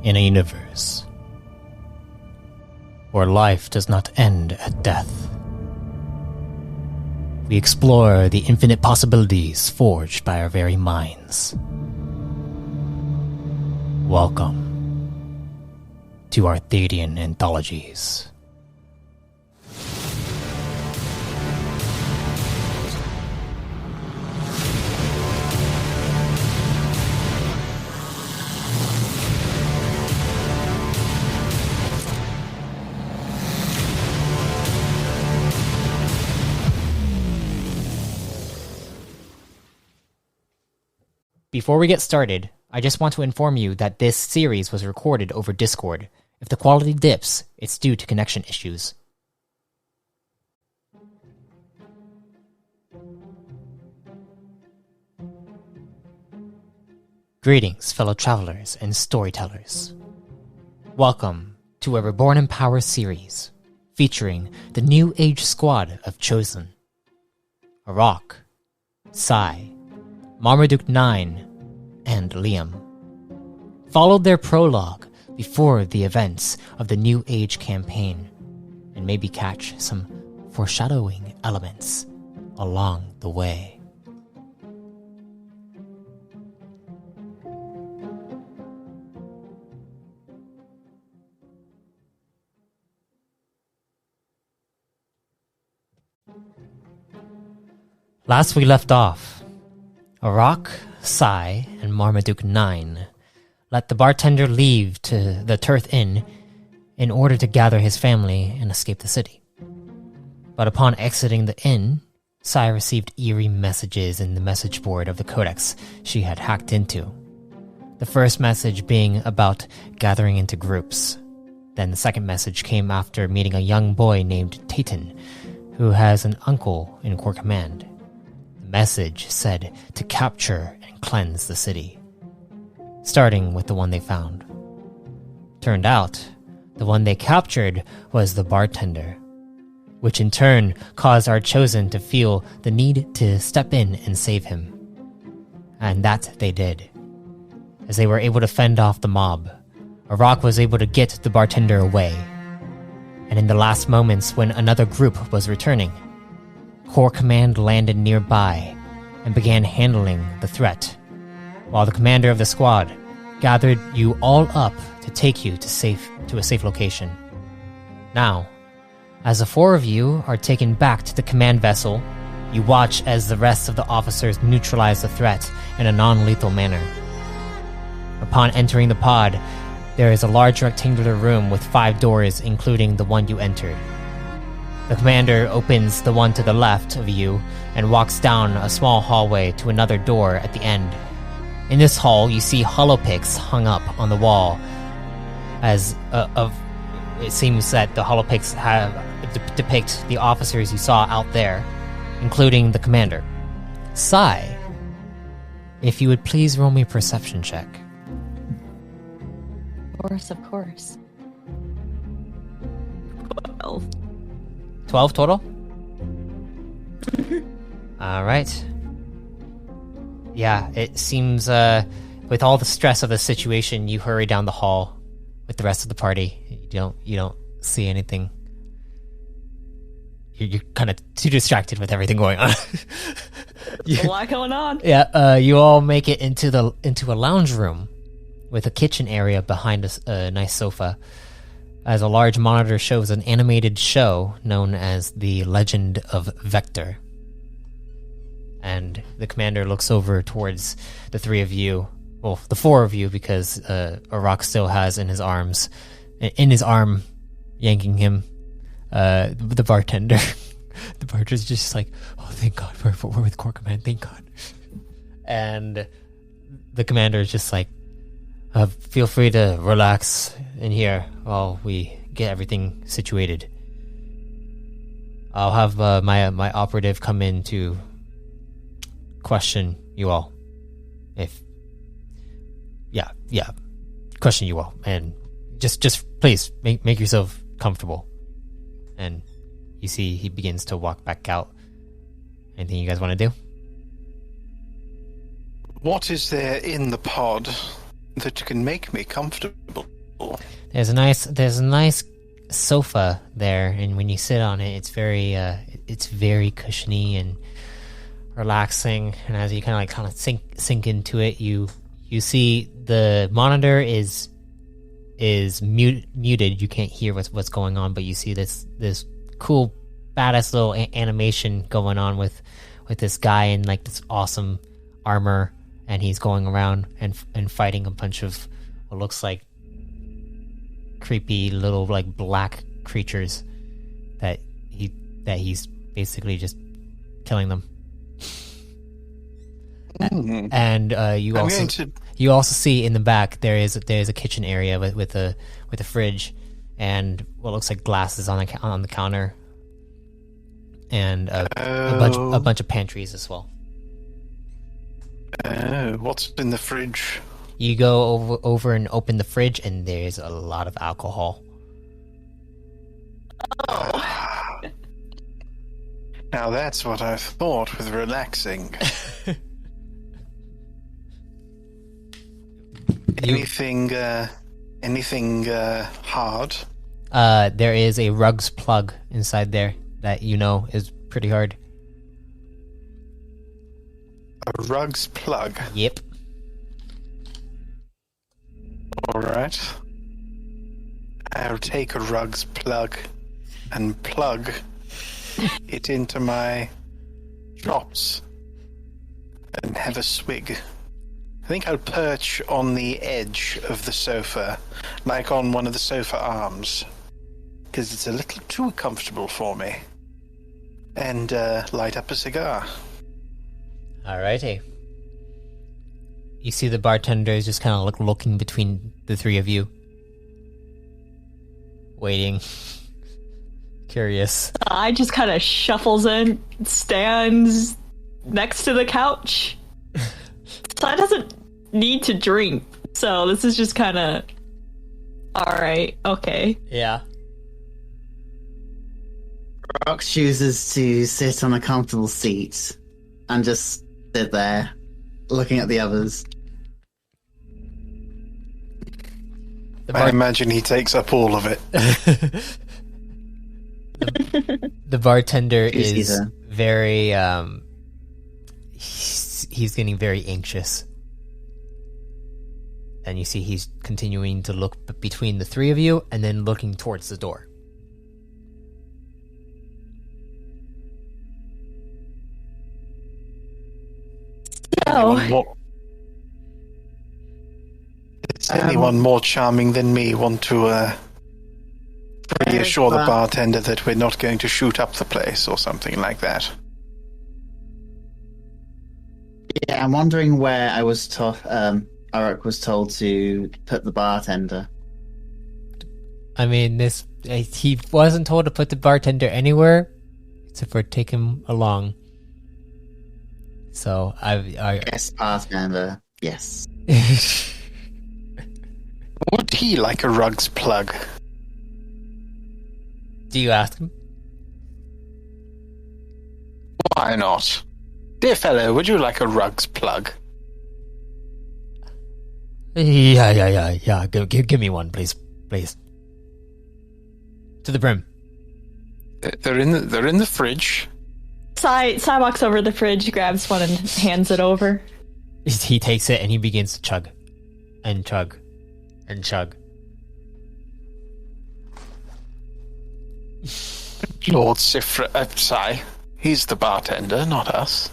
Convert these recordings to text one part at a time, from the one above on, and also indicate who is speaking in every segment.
Speaker 1: in a universe where life does not end at death. We explore the infinite possibilities forged by our very minds. Welcome to Arthadian Anthologies. Before we get started, I just want to inform you that this series was recorded over Discord. If the quality dips, it's due to connection issues. Greetings, fellow travelers and storytellers. Welcome to a Reborn in Power series, featuring the New Age squad of Chosen. Arok, Sai, Marmaduke 9, and Liam followed their prologue before the events of the New Age campaign, and maybe catch some foreshadowing elements along the way. Last we left off, Arok, Sai, and Marmaduke 9 let the bartender leave to the Turth Inn in order to gather his family and escape the city. But upon exiting the inn, Sai received eerie messages in the message board of the codex she had hacked into. The first message being about gathering into groups. Then the second message came after meeting a young boy named Tayton, who has an uncle in Core Command. The message said to capture and cleanse the city, starting with the one they found. Turned out, the one they captured was the bartender, which in turn caused our Chosen to feel the need to step in and save him. And that they did. As they were able to fend off the mob, Arok was able to get the bartender away. And in the last moments when another group was returning, Core Command landed nearby and began handling the threat, while the commander of the squad gathered you all up to take you to a safe location. Now, as the four of you are taken back to the command vessel, you watch as the rest of the officers neutralize the threat in a non-lethal manner. Upon entering the pod, there is a large rectangular room with 5 doors, including the one you entered. The commander opens the one to the left of you and walks down a small hallway to another door at the end. In this hall, you see holopics hung up on the wall. It seems that the holopics depict the officers you saw out there, including the commander. Sai, if you would please roll me a perception check.
Speaker 2: Of course. 12.
Speaker 1: 12 total? Alright. Yeah, it seems, with all the stress of the situation, you hurry down the hall with the rest of the party. You don't see anything. You're kind of too distracted with everything going on.
Speaker 2: There's a lot going on.
Speaker 1: Yeah, you all make it into a lounge room with a kitchen area behind a nice sofa, as a large monitor shows an animated show known as The Legend of Vector. And the commander looks over towards the 3 of you, well, the 4 of you, because Arok still has in his arm, yanking him, the bartender. The bartender's just like, oh, thank God, we're with Core Command, thank God. And the commander is just like, feel free to relax in here while we get everything situated. I'll have my operative come in to question you all. Question you all, and just please make yourself comfortable. And you see he begins to walk back out. Anything you guys want to do?
Speaker 3: What is there in the pod that can make me comfortable.
Speaker 1: There's a nice sofa there, and when you sit on it, it's very cushiony and relaxing. And as you kind of sink into it, you see the monitor is muted. You can't hear what's going on, but you see this cool badass little animation going on with this guy in like this awesome armor, and he's going around and fighting a bunch of what looks like creepy little like black creatures that he's basically just killing them. And you also see in the back there's a kitchen area with a fridge and what looks like glasses on the counter, and a bunch of pantries as well.
Speaker 3: What's in the fridge?
Speaker 1: You go over and open the fridge, and there's a lot of alcohol.
Speaker 2: Oh.
Speaker 3: Now that's what I thought with relaxing. Anything hard?
Speaker 1: There is a rugs plug inside there that is pretty hard.
Speaker 3: A rugs plug?
Speaker 1: Yep.
Speaker 3: Alright. I'll take a rugs plug and plug it into my chops and have a swig. I think I'll perch on the edge of the sofa, like on one of the sofa arms, because it's a little too comfortable for me. And light up a cigar.
Speaker 1: Alrighty. You see the bartender is just kind of looking between the three of you. Waiting. Curious.
Speaker 2: I just kind of shuffles in, stands next to the couch. So I doesn't need to drink. So this is just kind of... Alright, okay.
Speaker 1: Yeah.
Speaker 4: Arok chooses to sit on a comfortable seat and just sit there, looking at the others.
Speaker 3: I imagine he takes up all of it.
Speaker 1: The bartender is very he's getting very anxious, and you see he's continuing to look between the three of you and then looking towards the door.
Speaker 3: Does anyone more charming than me want to reassure the bartender that we're not going to shoot up the place or something like that?
Speaker 4: Yeah, I'm wondering where I was told. Arok was told to put the bartender.
Speaker 1: I mean, he wasn't told to put the bartender anywhere except for take him along. So
Speaker 4: Yes, bartender. Yes.
Speaker 3: Would he like a rugs plug?
Speaker 1: Do you ask him?
Speaker 3: Why not? Dear fellow, would you like a rugs plug?
Speaker 1: Yeah. Give me one, please. To the brim.
Speaker 3: They're in the fridge.
Speaker 2: Sai walks over to the fridge, grabs one, and hands it over.
Speaker 1: He takes it and he begins to chug. And chug. And chug.
Speaker 3: Lord Sai. He's the bartender, not us.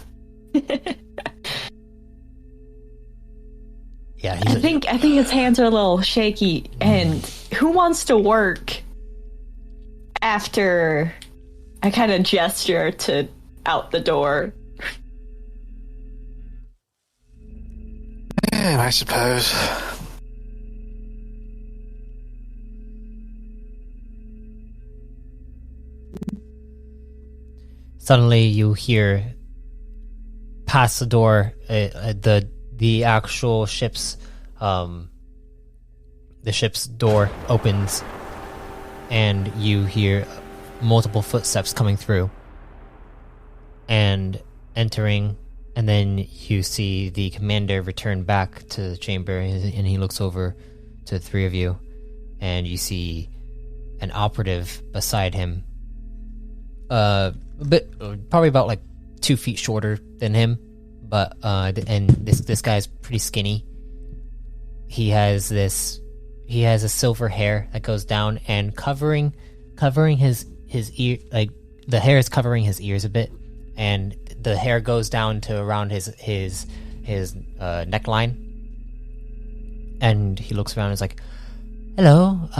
Speaker 1: Yeah,
Speaker 2: I think his hands are a little shaky. And who wants to work after I kind of gesture to out the door?
Speaker 3: Yeah, I suppose.
Speaker 1: Suddenly you hear past the door the actual ship's door opens, and you hear multiple footsteps coming through, and entering And then you see the commander return back to the chamber, and he looks over to the three of you, and you see an operative beside him. Probably about like 2 feet shorter than him, but and this guy's pretty skinny. He has a silver hair that goes down and covering his ear, like the hair is covering his ears a bit, and the hair goes down to around his neckline. And he looks around and is like, "Hello,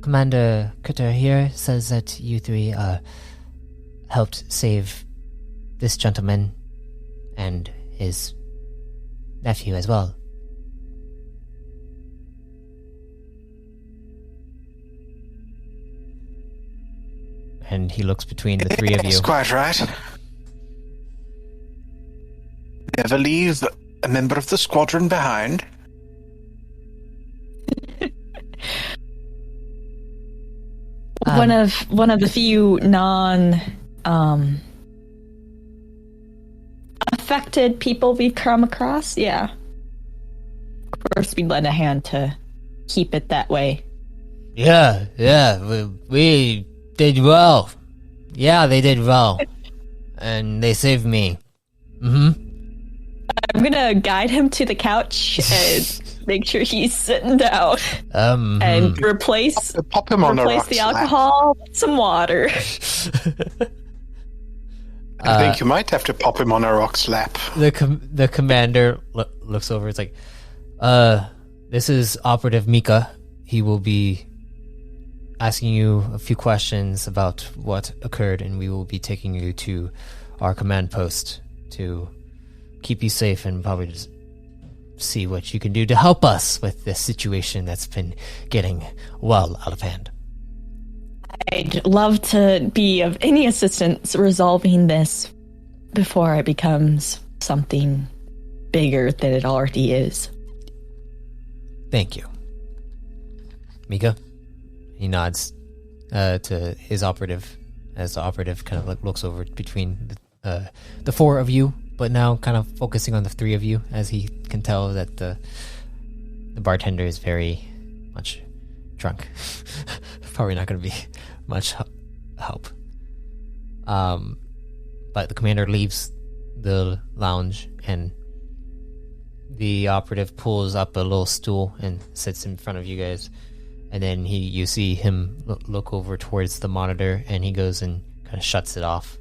Speaker 1: Commander Cutter here says that you three helped save this gentleman and his nephew as well." And he looks between the three of you.
Speaker 3: That's quite right. Never leave a member of the squadron behind.
Speaker 2: One of the few affected people we've come across. Yeah. Of course, we lend a hand to keep it that way.
Speaker 1: Yeah, we did well. Yeah, they did well. And they saved me. Mm-hmm.
Speaker 2: I'm gonna guide him to the couch and make sure he's sitting down. And replace
Speaker 3: Pop him on
Speaker 2: the alcohol with some water.
Speaker 3: I think you might have to pop him on Arok's lap.
Speaker 1: The commander looks over. It's like, this is Operative Mika. He will be asking you a few questions about what occurred, and we will be taking you to our command post to keep you safe and probably just see what you can do to help us with this situation that's been getting well out of hand.
Speaker 2: I'd love to be of any assistance resolving this before it becomes something bigger than it already is.
Speaker 1: Thank you. Mika? He nods to his operative as the operative kind of like looks over between the four of you, but now kind of focusing on the three of you, as he can tell that the bartender is very much drunk. Probably not going to be much help. But the commander leaves the lounge, and the operative pulls up a little stool and sits in front of you guys. And then you see him look over towards the monitor, and he goes and kind of shuts it off,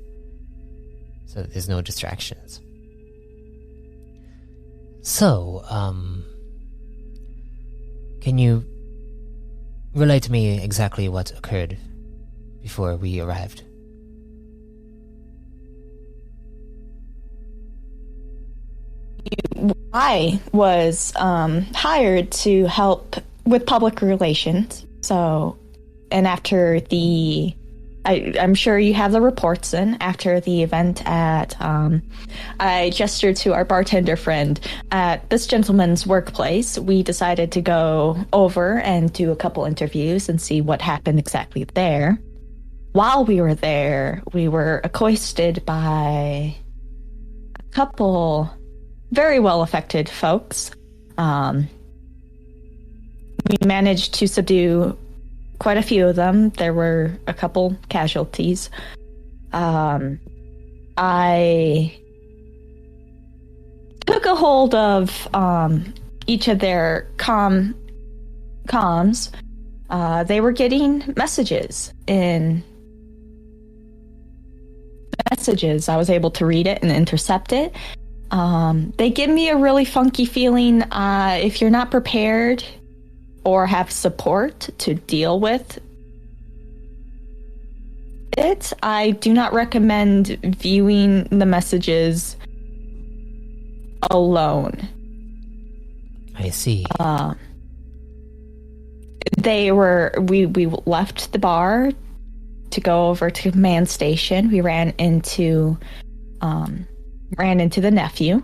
Speaker 1: so that there's no distractions. So, can you relate to me exactly what occurred before we arrived?
Speaker 2: I was hired to help with public relations. So, and after I'm sure you have the reports in. After the event at, I gestured to our bartender friend at this gentleman's workplace. We decided to go over and do a couple interviews and see what happened exactly there. While we were there, we were accosted by a couple very well affected folks. We managed to subdue quite a few of them. There were a couple casualties. I took a hold of each of their comms. They were getting messages. I was able to read it and intercept it. They give me a really funky feeling. If you're not prepared or have support to deal with it, I do not recommend viewing the messages alone.
Speaker 1: I see.
Speaker 2: We left the bar to go over to command station. We ran into the nephew,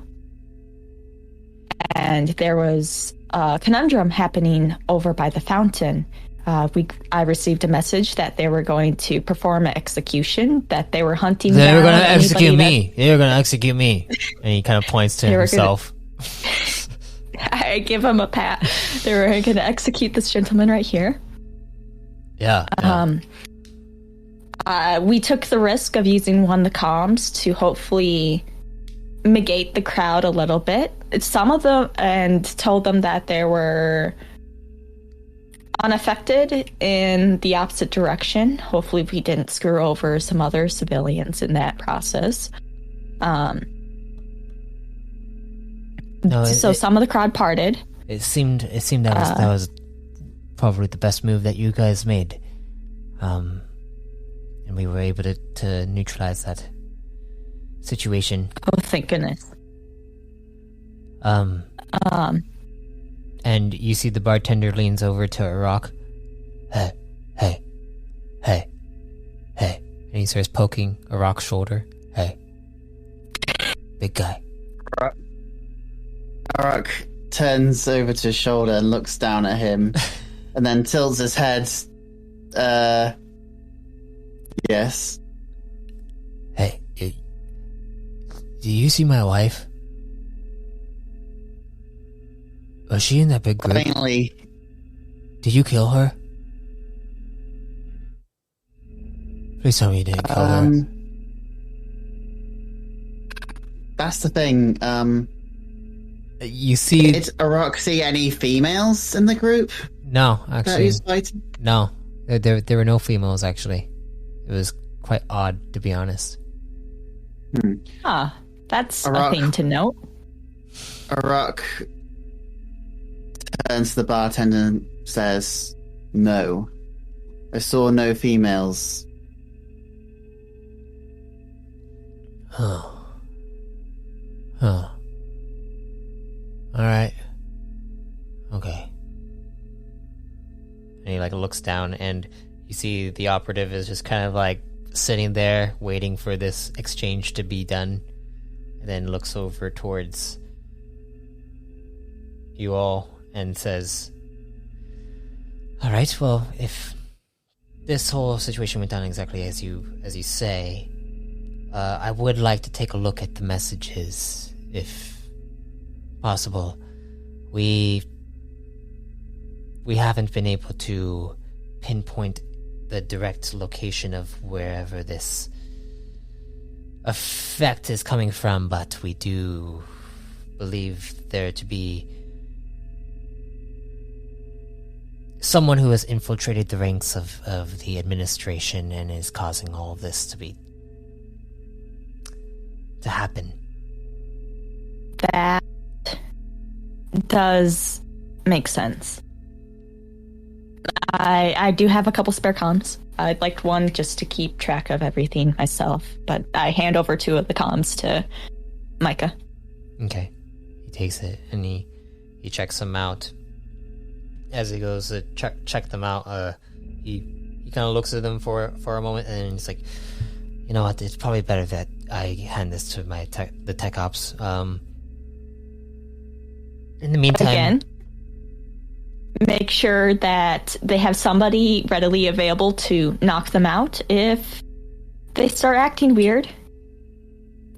Speaker 2: and there was a conundrum happening over by the fountain. I received a message that they were going to perform an execution, that they were hunting
Speaker 1: They were
Speaker 2: down
Speaker 1: going to execute
Speaker 2: anybody
Speaker 1: me. They were going to execute me. And he kind of points to
Speaker 2: They were
Speaker 1: himself.
Speaker 2: I give him a pat. They were going to execute this gentleman right here.
Speaker 1: Yeah.
Speaker 2: We took the risk of using one of the comms to hopefully negate the crowd a little bit. Some of them, and told them that they were unaffected in the opposite direction. Hopefully we didn't screw over some other civilians in that process. Some of the crowd parted.
Speaker 1: It seemed that was probably the best move that you guys made. And we were able to neutralize that situation.
Speaker 2: Oh, thank goodness.
Speaker 1: And you see the bartender leans over to Arok. Hey. And he starts poking Arok's shoulder. Hey. Big guy.
Speaker 4: Arok turns over to his shoulder and looks down at him, and then tilts his head. Yes.
Speaker 1: Hey, do you see my wife? Was she in that big group?
Speaker 4: Finally.
Speaker 1: Did you kill her? Please tell me you didn't kill her.
Speaker 4: That's the thing.
Speaker 1: You see...
Speaker 4: Did Arok see any females in the group?
Speaker 1: No,
Speaker 4: That
Speaker 1: actually.
Speaker 4: he's fighting?
Speaker 1: No. There were no females, actually. It was quite odd, to be honest.
Speaker 2: That's
Speaker 4: Arok.
Speaker 2: a thing to note.
Speaker 4: Arok turns to the bartender and says, "No. I saw no females."
Speaker 1: Huh. Alright. Okay. And he looks down, and you see the operative is just kind of sitting there waiting for this exchange to be done, and then looks over towards you all and says, alright, well, if this whole situation went down exactly as you say, I would like to take a look at the messages, if possible. We haven't been able to pinpoint the direct location of wherever this effect is coming from, but we do believe there to be someone who has infiltrated the ranks of the administration and is causing all of this to happen.
Speaker 2: That does make sense. I do have a couple spare comms. I'd like one just to keep track of everything myself, but I hand over two of the comms to Micah.
Speaker 1: Okay. He takes it and he checks them out. As he goes to check them out, he kind of looks at them for a moment, and he's like, you know what, it's probably better that I hand this to the tech ops. In the meantime...
Speaker 2: Again, make sure that they have somebody readily available to knock them out if they start acting weird.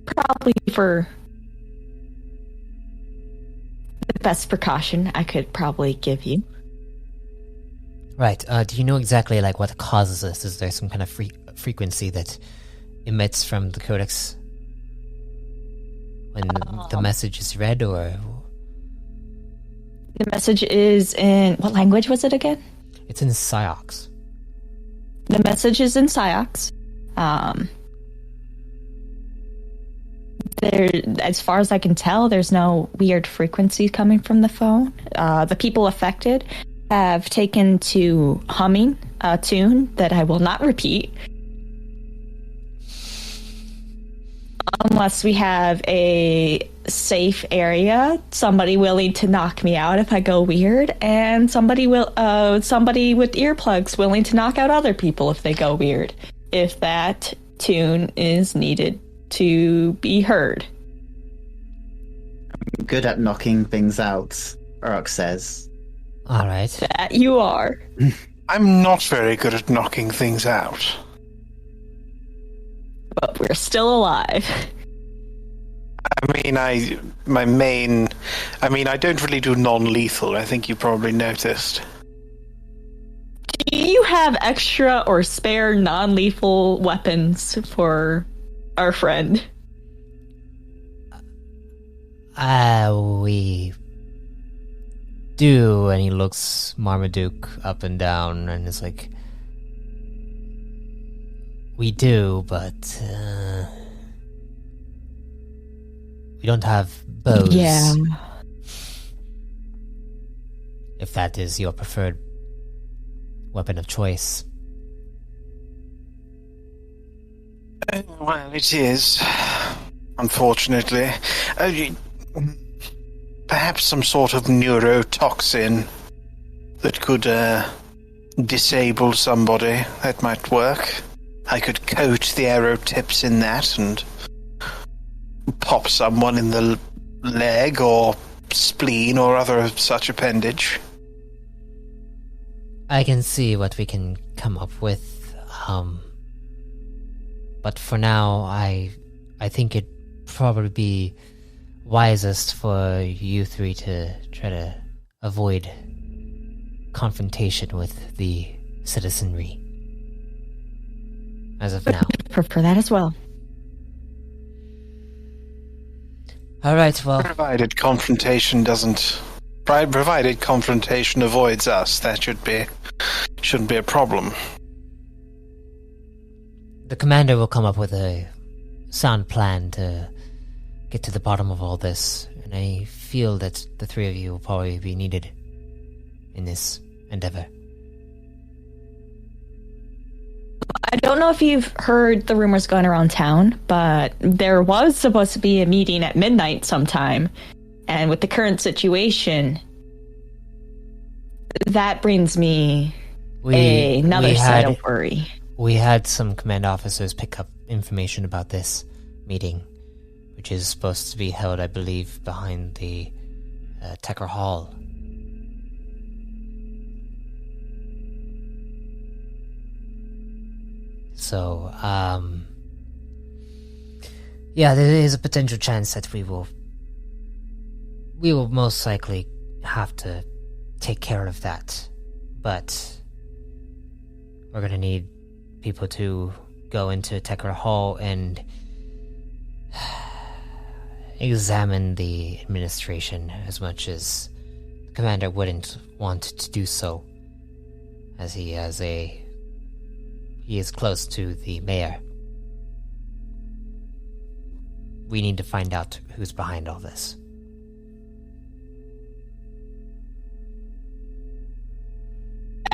Speaker 2: Probably for the best precaution I could probably give you.
Speaker 1: Right. Do you know exactly what causes this? Is there some kind of frequency that emits from the codex when the message is read, or...
Speaker 2: The message is in... What language was it again?
Speaker 1: It's in Psyox.
Speaker 2: The message is in Psyox. As far as I can tell, there's no weird frequency coming from the phone. The people affected have taken to humming a tune that I will not repeat. Unless we have a safe area, somebody willing to knock me out if I go weird, and somebody with earplugs willing to knock out other people if they go weird, if that tune is needed to be heard.
Speaker 4: I'm good at knocking things out, Arok says.
Speaker 1: All right.
Speaker 2: That you are.
Speaker 3: I'm not very good at knocking things out.
Speaker 2: But we're still alive.
Speaker 3: I mean, I don't really do non-lethal. I think you probably noticed.
Speaker 2: Do you have extra or spare non-lethal weapons for our friend?
Speaker 1: We do, and he looks Marmaduke up and down, and is like, we do, but we don't have bows.
Speaker 2: Yeah.
Speaker 1: If that is your preferred weapon of choice.
Speaker 3: Well, it is. Unfortunately. Perhaps some sort of neurotoxin that could disable somebody. That might work. I could coat the arrow tips in that and pop someone in the leg or spleen or other such appendage.
Speaker 1: I can see what we can come up with, but for now, I think it'd probably be wisest for you three to try to avoid confrontation with the citizenry. As of now.
Speaker 2: Prefer that as well.
Speaker 1: Alright, well...
Speaker 3: Provided confrontation avoids us, that shouldn't be a problem.
Speaker 1: The commander will come up with a sound plan to get to the bottom of all this, and I feel that the three of you will probably be needed in this endeavor.
Speaker 2: I don't know if you've heard the rumors going around town, but there was supposed to be a meeting at midnight sometime, and with the current situation, that brings me another side of worry.
Speaker 1: We had some command officers pick up information about this meeting, which is supposed to be held, I believe, behind the Tecker Hall. So, yeah, there is a potential chance that we will most likely have to take care of that. But we're gonna need people to go into Tecker Hall and examine the administration, as much as the commander wouldn't want to do so, as he is close to the mayor. We need to find out who's behind all this.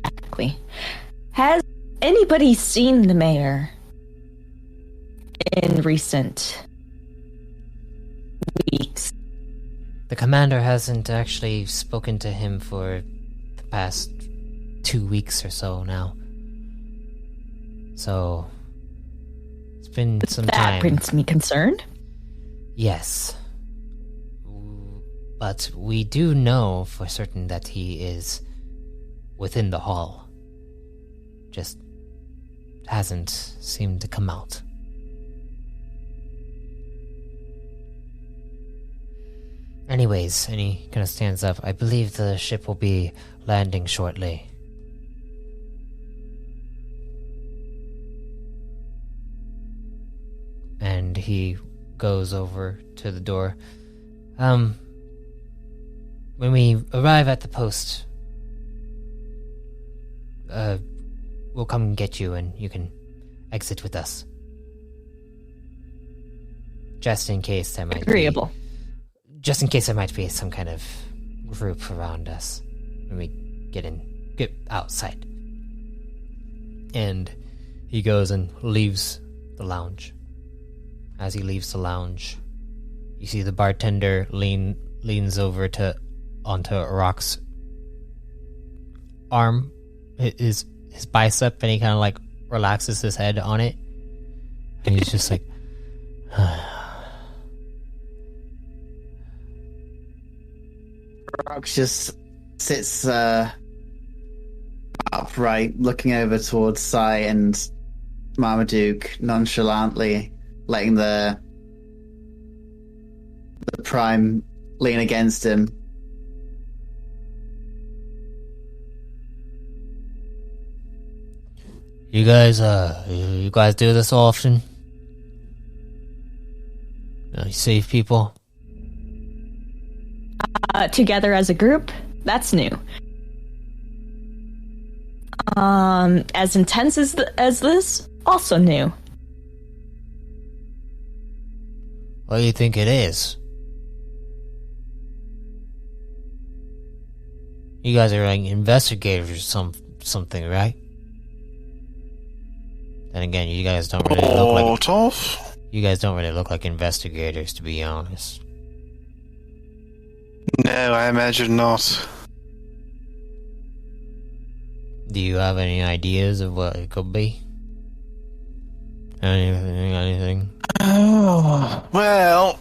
Speaker 2: Exactly. Has anybody seen the mayor in recent weeks?
Speaker 1: The commander hasn't actually spoken to him for the past 2 weeks or so now. So, it's been some time.
Speaker 2: That brings me concerned.
Speaker 1: Yes. But we do know for certain that he is within the hall. Just hasn't seemed to come out. Anyways, and he kind of stands up. I believe the ship will be landing shortly. And he goes over to the door. When we arrive at the post, we'll come and get you, and you can exit with us. Just in case there might
Speaker 2: Agreeable.
Speaker 1: Just in case there might be some kind of group around us when we get outside. And he goes and leaves the lounge. As he leaves the lounge, you see the bartender leans over onto Arok's arm, his bicep, and he kind of like relaxes his head on it, and he's just like,
Speaker 4: Arok just sits up upright, looking over towards Sai and Marmaduke, nonchalantly letting the Prime lean against him.
Speaker 1: You guys do this often? You save people?
Speaker 2: Together as a group? That's new. As intense as this? Also new.
Speaker 1: What do you think it is? You guys are like investigators or something, right? Then again, you guys don't really look like... You guys don't really look like investigators, to be honest.
Speaker 3: No, I imagine not.
Speaker 1: Do you have any ideas of what it could be? Anything?
Speaker 3: Oh, well,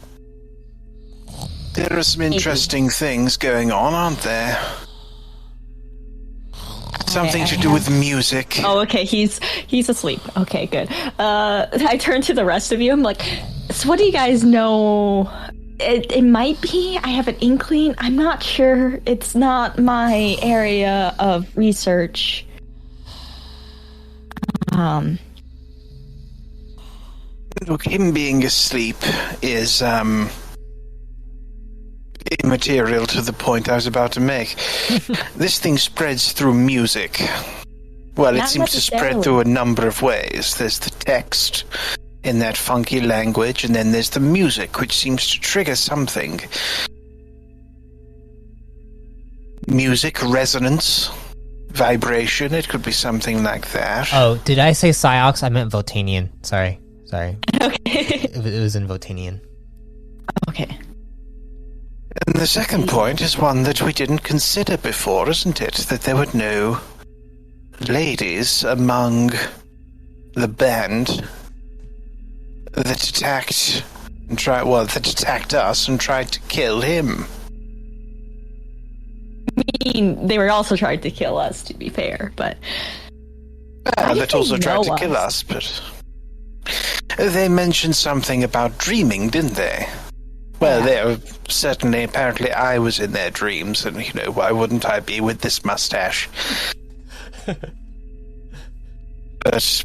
Speaker 3: there are some interesting things going on, aren't there? Something to do with music.
Speaker 2: Oh, okay, he's asleep. Okay, good. I turn to the rest of you. I'm like, so what do you guys know? It might be. I have an inkling. I'm not sure. It's not my area of research.
Speaker 3: Look, him being asleep is immaterial to the point I was about to make. This thing spreads through music. Well, it seems to spread through a number of ways. There's the text in that funky language, and then there's the music, which seems to trigger something. Music, resonance, vibration, it could be something like that.
Speaker 1: Oh, did I say Psyox? I meant Votanian. Sorry.
Speaker 2: Okay.
Speaker 1: It was in Votanian.
Speaker 2: Okay.
Speaker 3: And the second point is one that we didn't consider before, isn't it? That there were no ladies among the band that attacked us and tried to kill him.
Speaker 2: I mean, they were also trying to kill us, to be fair, but...
Speaker 3: that also tried to kill us, but... They mentioned something about dreaming, didn't they? Well, apparently I was in their dreams, and, why wouldn't I be with this mustache? But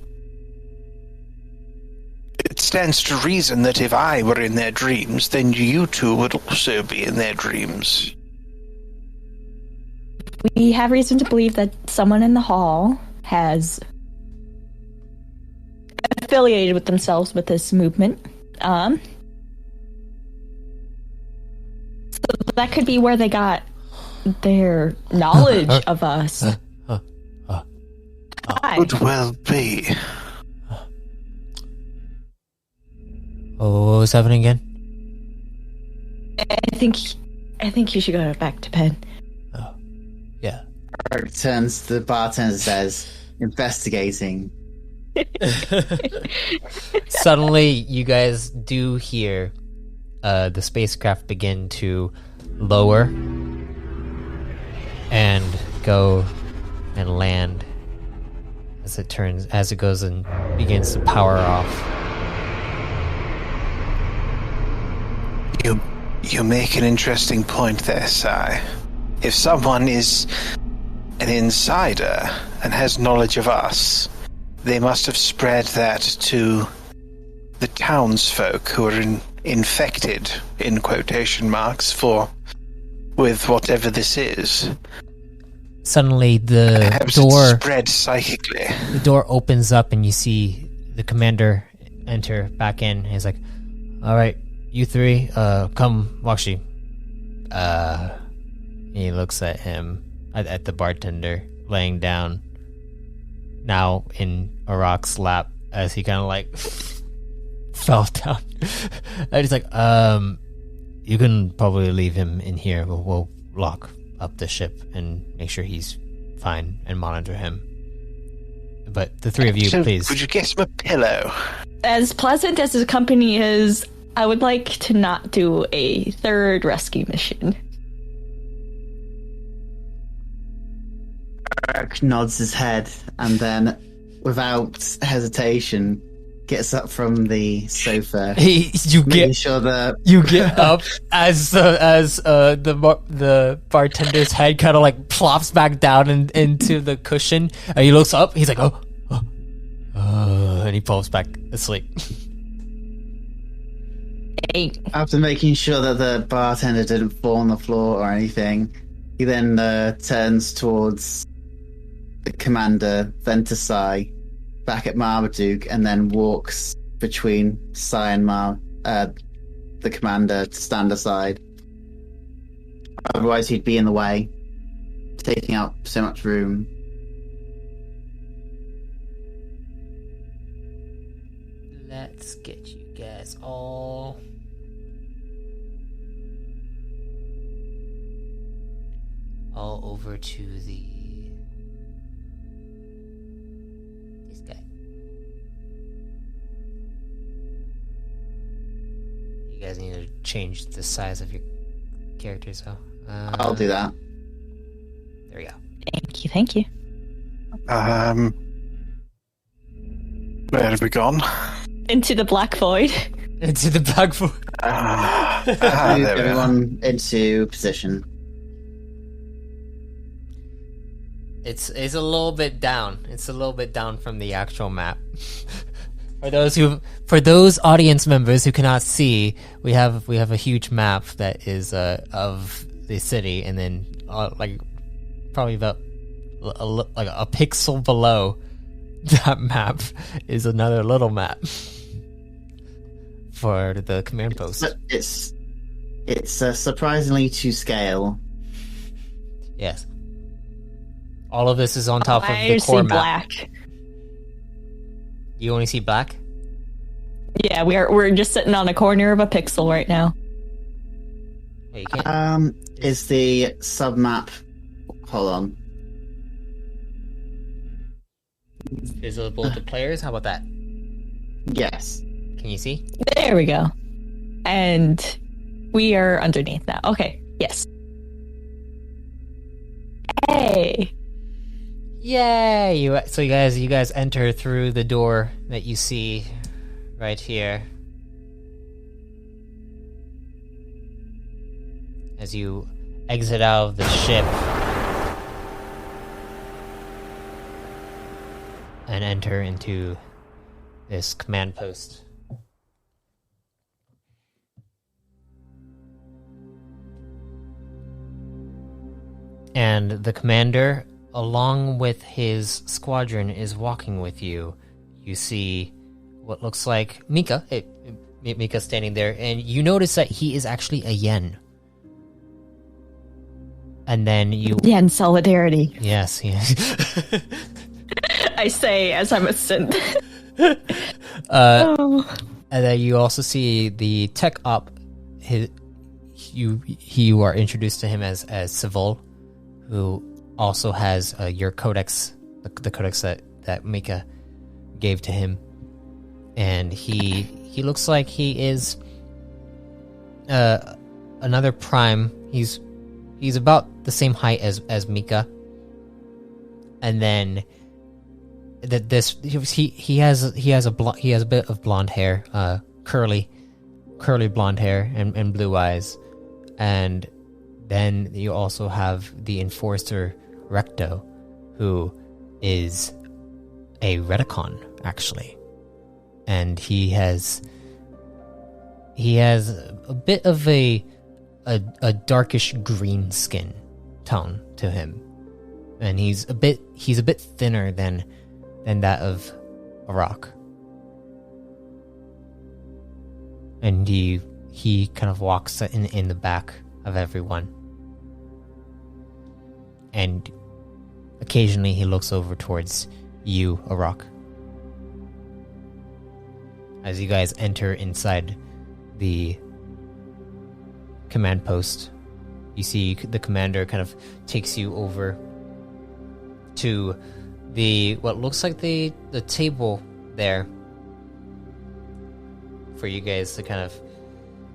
Speaker 3: it stands to reason that if I were in their dreams, then you two would also be in their dreams.
Speaker 2: We have reason to believe that someone in the hall has affiliated with themselves with this movement. So that could be where they got their knowledge of us.
Speaker 3: Could well be.
Speaker 1: Oh, what was happening again?
Speaker 2: I think you should go back to bed.
Speaker 1: Oh, yeah.
Speaker 4: Arok turns to the bartender and says, investigating.
Speaker 1: Suddenly, you guys do hear the spacecraft begin to lower and go and land as it goes and begins to power off.
Speaker 3: You make an interesting point there, Sai. If someone is an insider and has knowledge of us, they must have spread that to the townsfolk who are infected, in quotation marks, with whatever this is.
Speaker 1: Suddenly, the
Speaker 3: Perhaps
Speaker 1: door
Speaker 3: spread psychically.
Speaker 1: The door opens up, and you see the commander enter back in. He's like, "All right, you three, come, Wakshi." He looks at him, at the bartender, laying down, now in Arok's lap, as he kind of like fell down. And he's like, you can probably leave him in here. We'll lock up the ship and make sure he's fine and monitor him. But the three of you, please.
Speaker 3: Would you get him a pillow?
Speaker 2: As pleasant as his company is, I would like to not do a third rescue mission.
Speaker 4: Arok nods his head and then, without hesitation, gets up from the sofa,
Speaker 1: You
Speaker 4: making sure that
Speaker 1: you get up as the bartender's head kind of like plops back down into the cushion, and he looks up. He's like, oh, and he falls back asleep.
Speaker 2: Hey,
Speaker 4: after making sure that the bartender didn't fall on the floor or anything, he then turns towards the commander, then to Sai, back at Marmaduke, and then walks between Sai and the commander, to stand aside. Otherwise, he'd be in the way, taking up so much room.
Speaker 1: Let's get you guys all over to this guy. You guys need to change the size of your characters, though.
Speaker 4: I'll do that.
Speaker 1: There we go.
Speaker 2: thank you.
Speaker 3: Where have we gone?
Speaker 2: Into the black void.
Speaker 1: Into the black void.
Speaker 4: Move
Speaker 3: There we are.
Speaker 4: everyone into position.
Speaker 1: It's a little bit down. It's a little bit down from the actual map. For those audience members who cannot see, we have a huge map that is of the city, and then like probably about a pixel below that map is another little map for the command post.
Speaker 4: But it's surprisingly to scale.
Speaker 1: Yes. All of this is on top of
Speaker 2: I
Speaker 1: the core
Speaker 2: see
Speaker 1: map.
Speaker 2: black.
Speaker 1: You only see black?
Speaker 2: Yeah, we're just sitting on a corner of a pixel right now.
Speaker 1: Hey, you can't.
Speaker 4: Is the submap? Hold on.
Speaker 1: Visible to players? How about that?
Speaker 4: Yes.
Speaker 1: Can you see?
Speaker 2: There we go. And we are underneath now. Okay, yes. Hey!
Speaker 1: Yay! You guys enter through the door that you see right here. As you exit out of the ship and enter into this command post. And the commander, along with his squadron, is walking with you. You see what looks like Mika. Mika standing there, and you notice that he is actually a yen. And then you...
Speaker 2: Yeah, in solidarity.
Speaker 1: Yes, yes.
Speaker 2: I say as I'm a synth.
Speaker 1: And then you also see the tech op. You are introduced to him as Civil, who also has your codex, the codex that Mika gave to him, and he looks like he is another prime. He's about the same height as Mika, and then he has a bit of blonde hair, curly blonde hair and blue eyes, and then you also have the enforcer Recto, who is a Redicon actually, and he has a bit of a darkish green skin tone to him, and he's a bit thinner than that of Arok, and he kind of walks in the back of everyone, and occasionally he looks over towards you, Arok. As you guys enter inside the command post, you see the commander kind of takes you over to what looks like the table there for you guys to kind of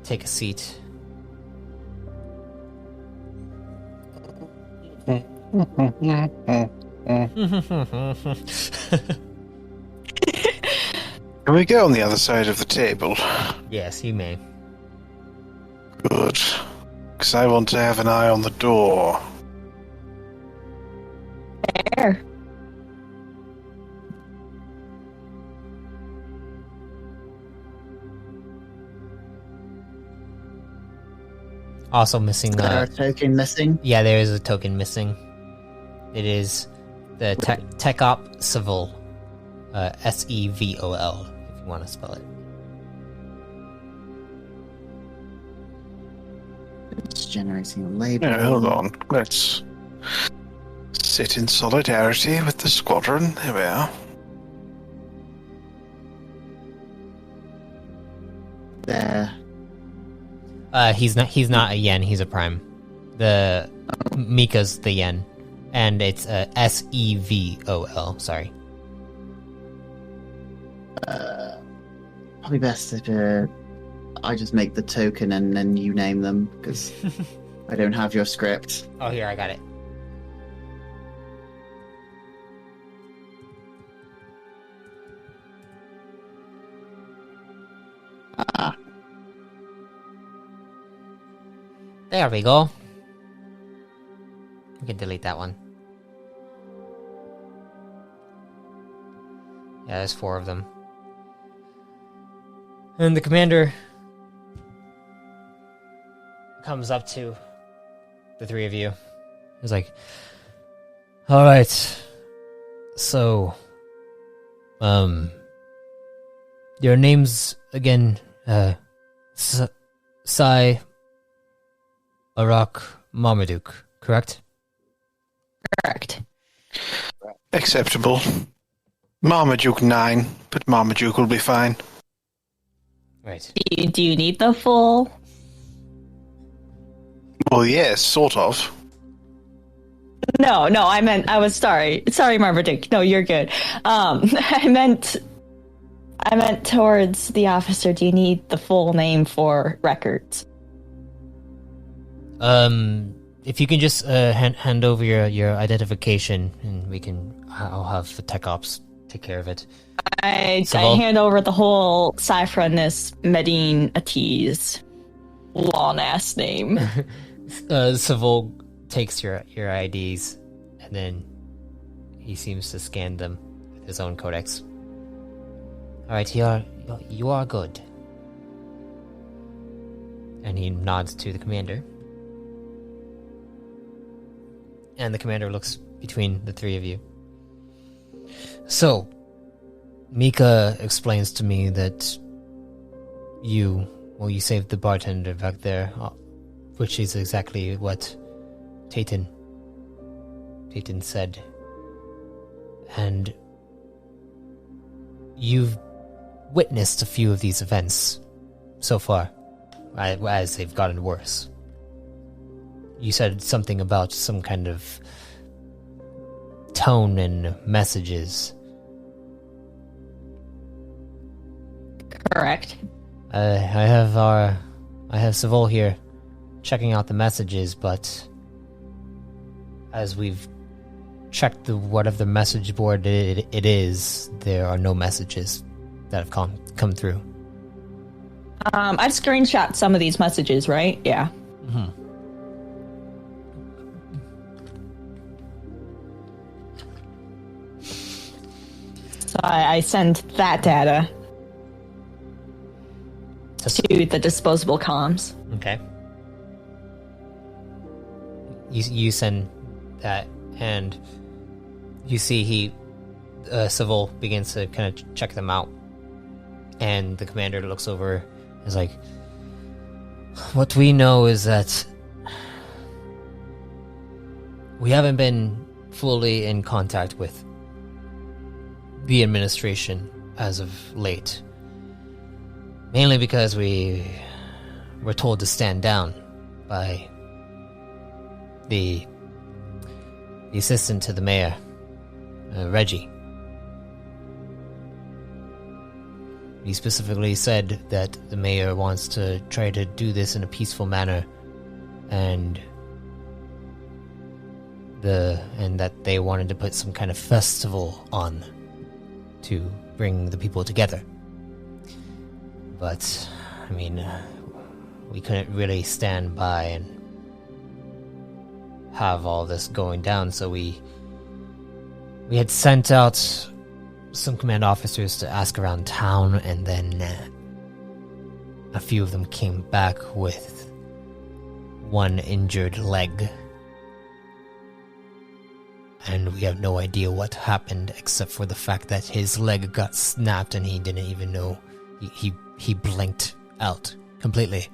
Speaker 1: take a seat.
Speaker 3: Can we go on the other side of the table?
Speaker 1: Yes, you may.
Speaker 3: Good. Because I want to have an eye on the door.
Speaker 2: There.
Speaker 1: Also missing
Speaker 4: Is there a token missing?
Speaker 1: yeah, there is a token missing. It is the Tech Op Civil, SEVOL, if you want to spell it.
Speaker 4: It's generating a label.
Speaker 3: Yeah, hold on. Let's sit in solidarity with the squadron. There we are.
Speaker 4: There.
Speaker 1: He's not a yen, he's a prime. The Mika's the yen. And it's SEVOL, sorry.
Speaker 4: Probably best if I just make the token and then you name them, because I don't have your script.
Speaker 1: Oh, here, I got it.
Speaker 4: Ah,
Speaker 1: There we go. We can delete that one. Yeah, there's 4 of them. And the commander comes up to the 3 of you. He's like, alright, so, your names again, Sai, Arok, Marmaduke, correct?
Speaker 2: Correct.
Speaker 3: Acceptable. Marmaduke 9, but Marmaduke will be fine.
Speaker 1: Right.
Speaker 2: Do you need the full?
Speaker 3: Well, yes, sort of.
Speaker 2: No, I was sorry, Marmaduke. No, you're good. I meant towards the officer. Do you need the full name for records?
Speaker 1: If you can just hand over your identification, and I'll have the tech ops take care of it.
Speaker 2: I
Speaker 1: Savol?
Speaker 2: hand over the whole Cyphronus Medine Atiz. Long ass name.
Speaker 1: Savol takes your IDs, and then he seems to scan them with his own codex. All right, you are good. And he nods to the commander. And the commander looks between the 3 of you. So, Mika explains to me that you saved the bartender back there, which is exactly what Tayton said. And you've witnessed a few of these events so far, as they've gotten worse. You said something about some kind of tone and messages.
Speaker 2: Correct.
Speaker 1: I have Savol here checking out the messages, but as we've checked whatever message board it is, there are no messages that have come through.
Speaker 2: I've screenshot some of these messages, right? Yeah.
Speaker 1: Mm-hmm.
Speaker 2: So I send that data to the disposable comms.
Speaker 1: Okay. You send that, and you see Savol begins to kind of check them out, and the commander looks over and is like, what we know is that we haven't been fully in contact with the administration as of late. Mainly because we were told to stand down by the assistant to the mayor, Reggie. He specifically said that the mayor wants to try to do this in a peaceful manner, and and that they wanted to put some kind of festival on to bring the people together. But, I mean, we couldn't really stand by and have all this going down, so we had sent out some command officers to ask around town, and then a few of them came back with one injured leg. And we have no idea what happened except for the fact that his leg got snapped and he didn't even know. He blinked out completely.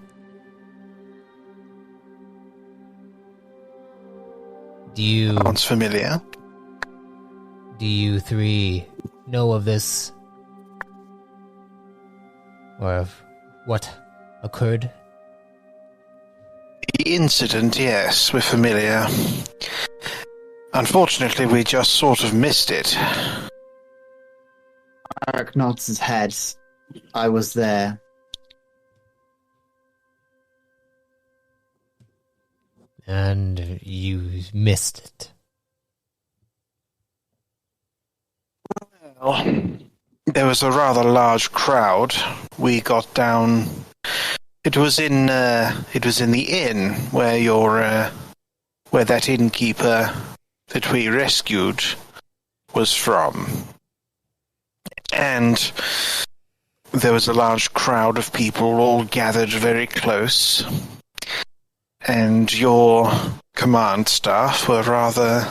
Speaker 3: Sounds familiar.
Speaker 1: Do you three know of this? Or of what occurred?
Speaker 3: The incident, yes, we're familiar. Unfortunately, we just sort of missed it.
Speaker 4: Arok nods his head. I was there.
Speaker 1: And you missed it.
Speaker 3: Well, there was a rather large crowd. We got down. It was in the inn where where that innkeeper that we rescued was from. And there was a large crowd of people all gathered very close. And your command staff were rather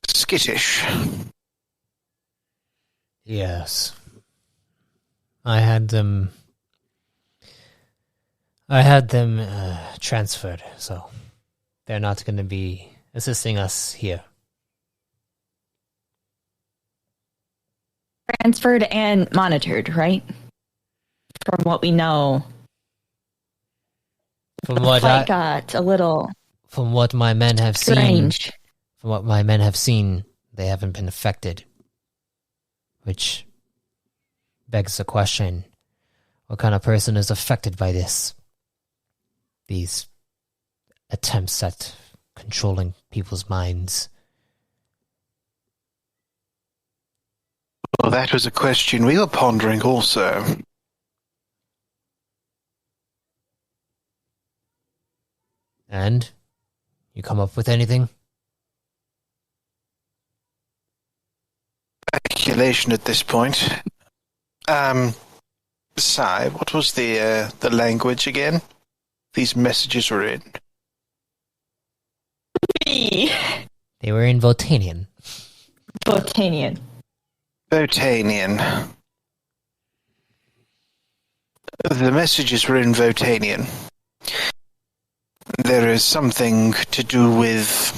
Speaker 3: skittish.
Speaker 1: Yes. I had them transferred, so they're not going to be assisting us here.
Speaker 2: Transferred and monitored, right? From what we know.
Speaker 1: From what
Speaker 2: Fight got a little
Speaker 1: from what my men have
Speaker 2: strange.
Speaker 1: From what my men have seen, they haven't been affected. Which begs the question, what kind of person is affected by this? These attempts at controlling people's minds.
Speaker 3: Well, that was a question we were pondering also.
Speaker 1: And? You come up with anything?
Speaker 3: Speculation at this point. Sai, what was the language again? These messages were in.
Speaker 1: They were in Votanian.
Speaker 2: Botanian.
Speaker 3: Votanian. The messages were in Votanian. There is something to do with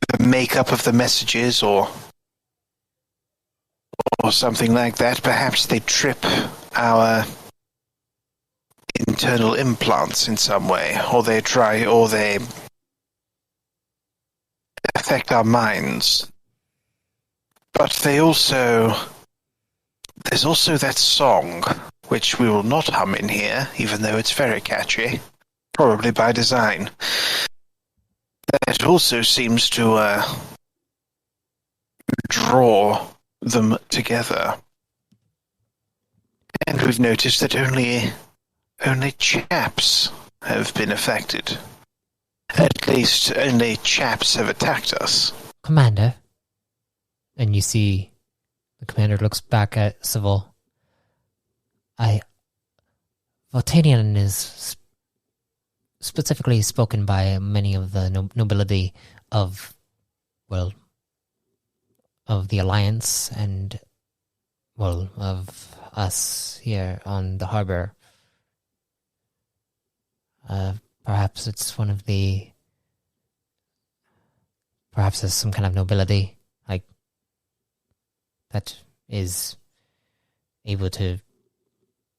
Speaker 3: the makeup of the messages or something like that. Perhaps they trip our internal implants in some way, or they affect our minds. But there's also that song, which we will not hum in here, even though it's very catchy, probably by design. That also seems to draw them together. And we've noticed that only chaps have been affected. At least only chaps have attacked us.
Speaker 1: Commander. And you see the commander looks back at Civil. Votanian is specifically spoken by many of the nobility of the Alliance and, of us here on the harbor. Perhaps it's perhaps there's some kind of nobility that is able to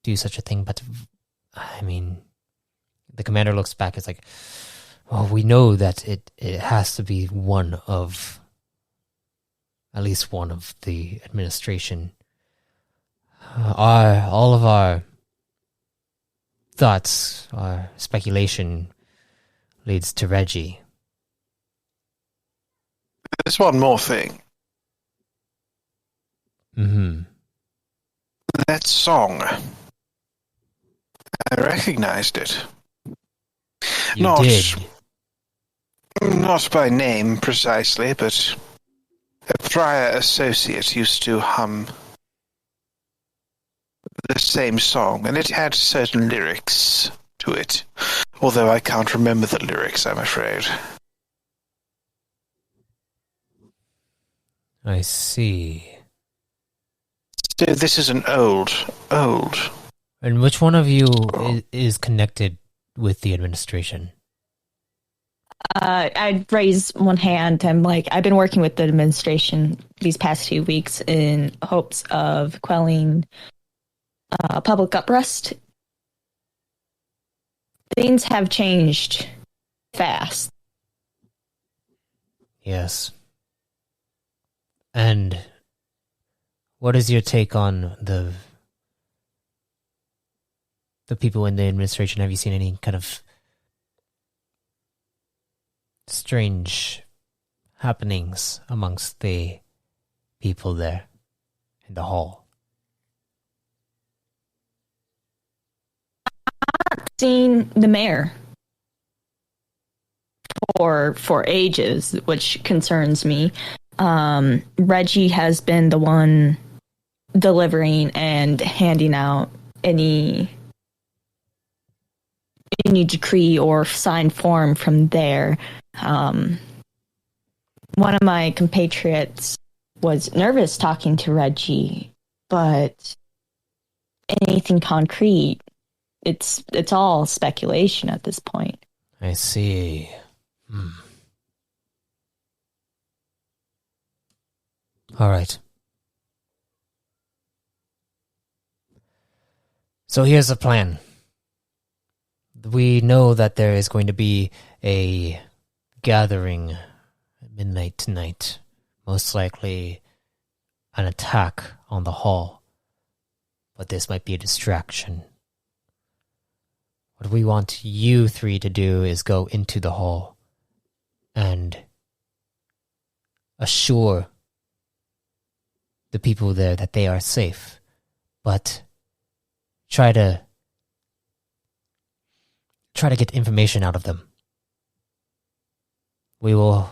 Speaker 1: do such a thing, but I mean, the commander looks back, it's like, well, we know that it has to be at least one of the administration. All of our thoughts, our speculation leads to Reggie.
Speaker 3: There's one more thing.
Speaker 1: Mm-hmm.
Speaker 3: That song. I recognized it.
Speaker 1: You did.
Speaker 3: Not by name precisely, but a prior associate used to hum the same song, and it had certain lyrics to it. Although I can't remember the lyrics, I'm afraid.
Speaker 1: I see.
Speaker 3: So this is an old.
Speaker 1: And which one of you is connected with the administration?
Speaker 2: I'd raise one hand. I'm like, I've been working with the administration these past few weeks in hopes of quelling public unrest. Things have changed fast.
Speaker 1: Yes. And what is your take on the people in the administration? Have you seen any kind of strange happenings amongst the people there in the hall?
Speaker 2: Seen the mayor for ages, which concerns me. Reggie has been the one delivering and handing out any decree or signed form from there. One of my compatriots was nervous talking to Reggie, but anything concrete, it's all speculation at this point.
Speaker 1: I see. All right. So here's the plan. We know that there is going to be a gathering at midnight tonight. Most likely an attack on the hall. But this might be a distraction. What we want you three to do is go into the hall and assure the people there that they are safe, but try to get information out of them. We will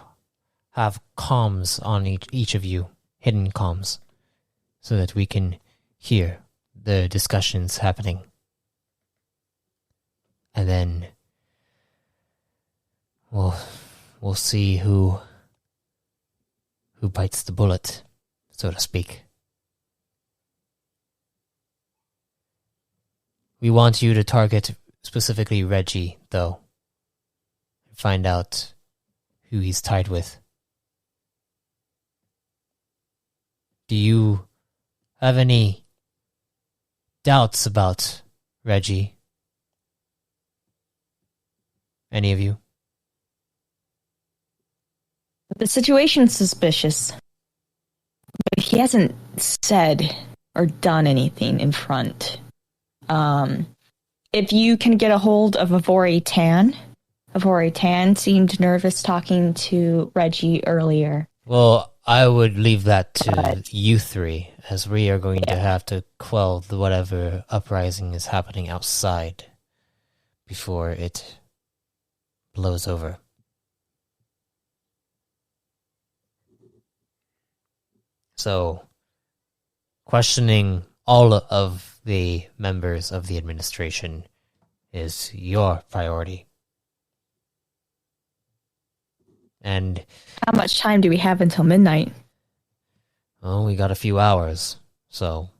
Speaker 1: have comms on each of you, hidden comms, so that we can hear the discussions happening. And then we'll see who bites the bullet, so to speak. We want you to target specifically Reggie, though. Find out who he's tied with. Do you have any doubts about Reggie? Any of you?
Speaker 2: The situation's suspicious, but he hasn't said or done anything in front. If you can get a hold of Avori Tan seemed nervous talking to Reggie earlier.
Speaker 1: Well, I would leave that to you three, as we are going to have to quell whatever uprising is happening outside before it blows over. So, questioning all of the members of the administration is your priority. And
Speaker 2: how much time do we have until midnight?
Speaker 1: Well, we got a few hours, so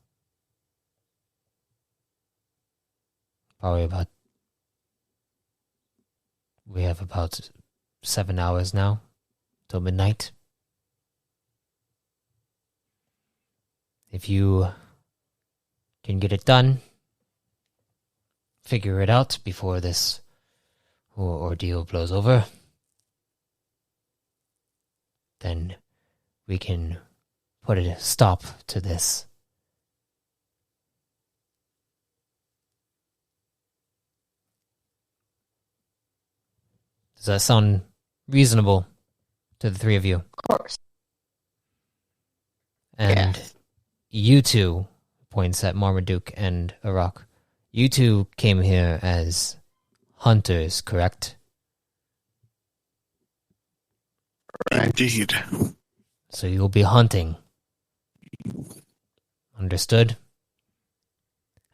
Speaker 1: we have about 7 hours now till midnight. If you can get it done, figure it out before this ordeal blows over, then we can put a stop to this. Does that sound reasonable to the three of you?
Speaker 2: Of course.
Speaker 1: And you two, points at Marmaduke and Arok, you two came here as hunters, correct?
Speaker 3: Indeed.
Speaker 1: So you'll be hunting. Understood?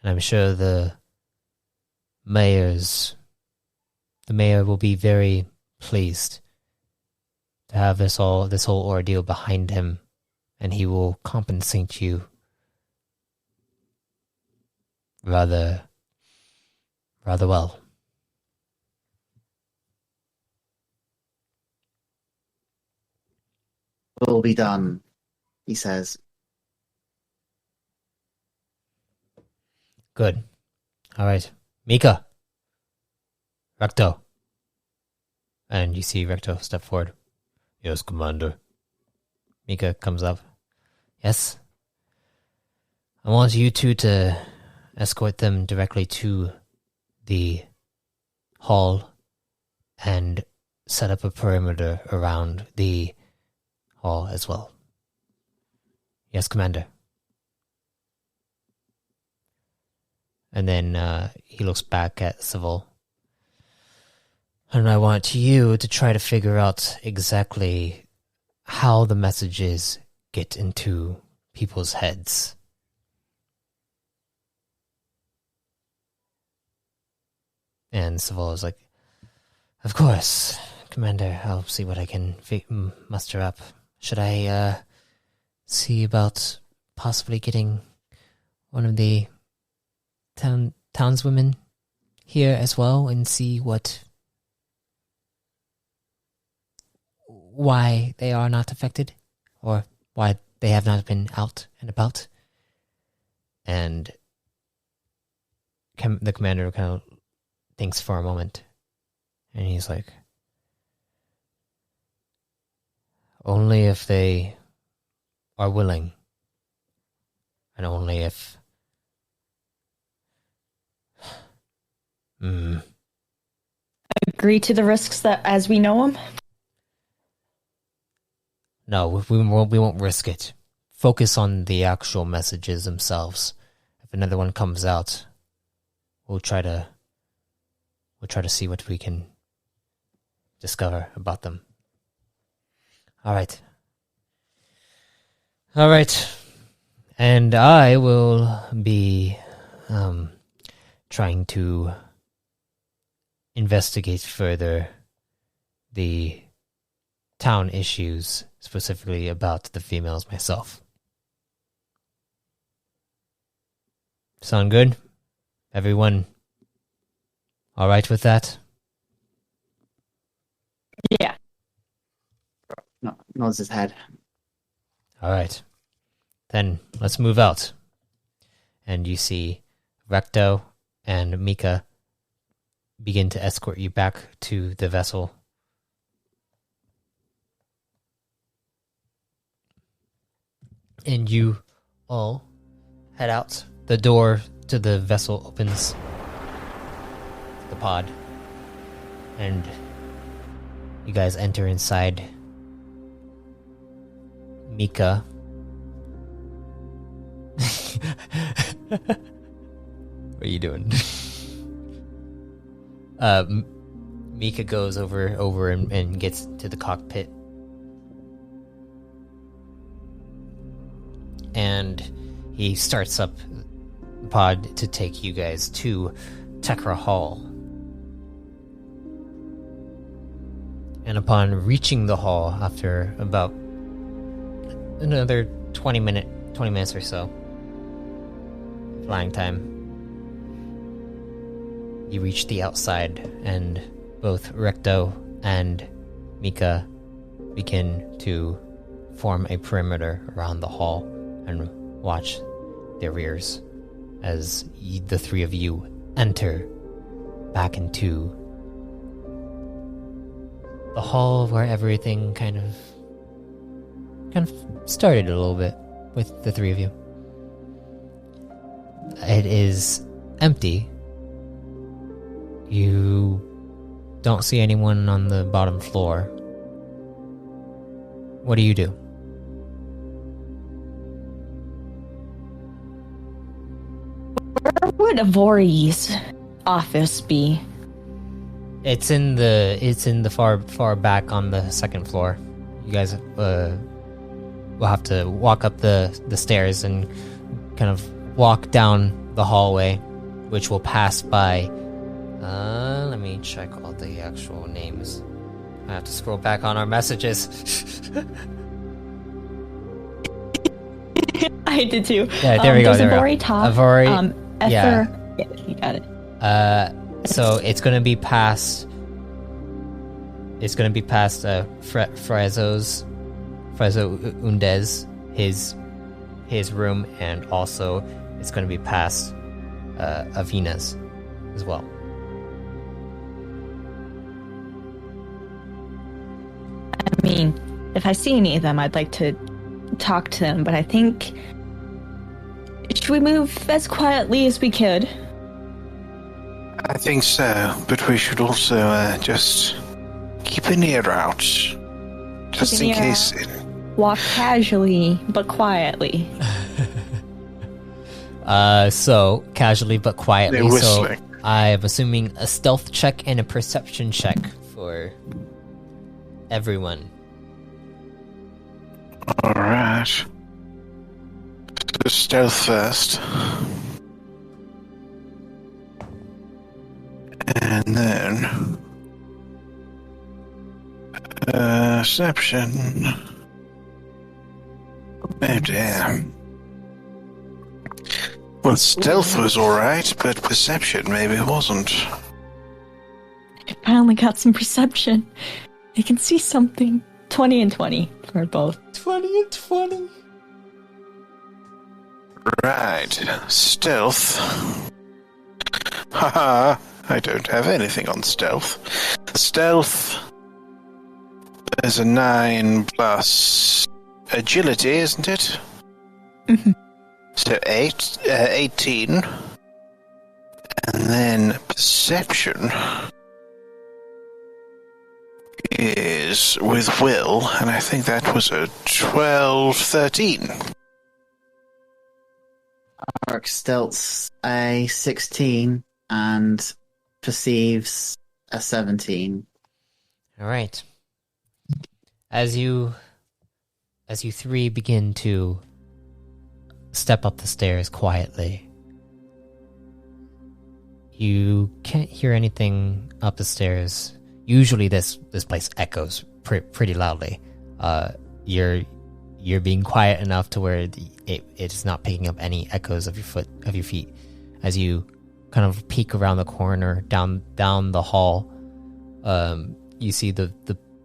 Speaker 1: And I'm sure the mayor will be very pleased to have this whole ordeal behind him, and he will compensate you rather well.
Speaker 4: Will be done, he says.
Speaker 1: Good. All right. Mika. Recto. And you see Recto step forward. Yes, Commander. Mika comes up. Yes? I want you two to escort them directly to the hall and set up a perimeter around the hall as well. Yes, Commander. And then he looks back at Civil. And I want you to try to figure out exactly how the messages get into people's heads. And Civil is like, of course, Commander, I'll see what I can muster up. Should I see about possibly getting one of the townswomen here as well and see why they are not affected, or why they have not been out and about? And the commander kind of thinks for a moment, and he's like, only if they are willing, and only if
Speaker 2: Agree to the risks that as we know them?
Speaker 1: No, we won't risk it. Focus on the actual messages themselves. If another one comes out, we'll try to see what we can discover about them. All right. And I will be trying to investigate further the town issues, specifically about the females myself. Sound good? Everyone all right with that?
Speaker 2: Yeah.
Speaker 4: No, nods his head.
Speaker 1: All right. Then let's move out. And you see Recto and Mika begin to escort you back to the vessel. And you all head out. The door to the vessel opens. The pod. And you guys enter inside. Mika. What are you doing? Mika goes over and gets to the cockpit. And he starts up the pod to take you guys to Tekra Hall. And upon reaching the hall, after about another 20 minutes or so flying time, you reach the outside, and both Recto and Mika begin to form a perimeter around the hall and watch their rears as the three of you enter back into the hall where everything kind of started a little bit with the three of you. It is empty. You don't see anyone on the bottom floor. What do you do?
Speaker 2: would Avori's office be?
Speaker 1: It's in the far back on the second floor. You guys will have to walk up the stairs and kind of walk down the hallway, which will pass by. Let me check all the actual names. I have to scroll back on our messages.
Speaker 2: I did too.
Speaker 1: Yeah, there we go.
Speaker 2: There's
Speaker 1: There
Speaker 2: Avori
Speaker 1: we go.
Speaker 2: top.
Speaker 1: Avori,
Speaker 2: Yeah, you got it.
Speaker 1: so it's gonna be past. It's gonna be past Frezo Undez, his room, and also it's gonna be past Avina's as well.
Speaker 2: I mean, if I see any of them, I'd like to talk to them, but I think... Should we move as quietly as we could?
Speaker 3: I think so, but we should also just keep an ear out. Just in case.
Speaker 2: Walk casually, but quietly.
Speaker 1: So casually but quietly.
Speaker 3: They're
Speaker 1: So
Speaker 3: whistling.
Speaker 1: I am assuming a stealth check and a perception check for everyone.
Speaker 3: Alright. So stealth first. And then... Perception. Oh dear. Well, stealth was alright, but perception maybe wasn't.
Speaker 2: I finally got some perception. I can see something. 20 and 20 for both.
Speaker 1: 20 and 20.
Speaker 3: Right. Stealth. Haha, I don't have anything on stealth. Stealth. There's a 9 plus agility, isn't it?
Speaker 2: Mhm.
Speaker 3: So 18. And then perception is with will, and I think that was a 12, 13.
Speaker 4: Arok stealths a 16 and perceives a 17.
Speaker 1: All right. As you three begin to step up the stairs quietly, you can't hear anything up the stairs. Usually this place echoes pretty loudly. You're being quiet enough to where it's not picking up any echoes of your feet. As you kind of peek around the corner down the hall, you see the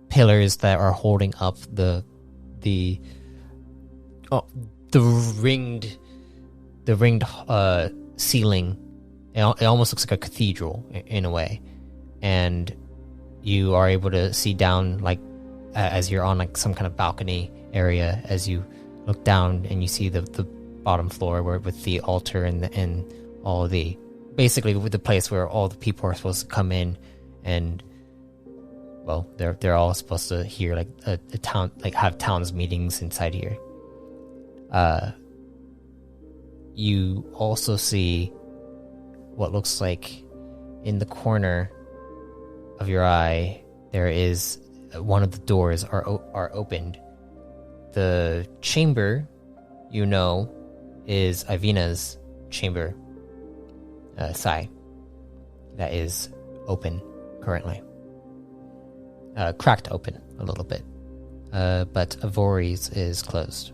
Speaker 1: pillars that are holding up the ringed ceiling. It almost looks like a cathedral in a way, and you are able to see down, like as you're on like some kind of balcony area. As you look down and you see the bottom floor with the altar and all the, basically with the place where all the people are supposed to come in, and well, they're all supposed to hear like a town, like have towns meetings inside here. You also see what looks like in the corner of your eye, there is one of the doors are opened. The chamber, is Ivina's chamber, Sai, that is open currently. Cracked open a little bit, but Avori's is closed.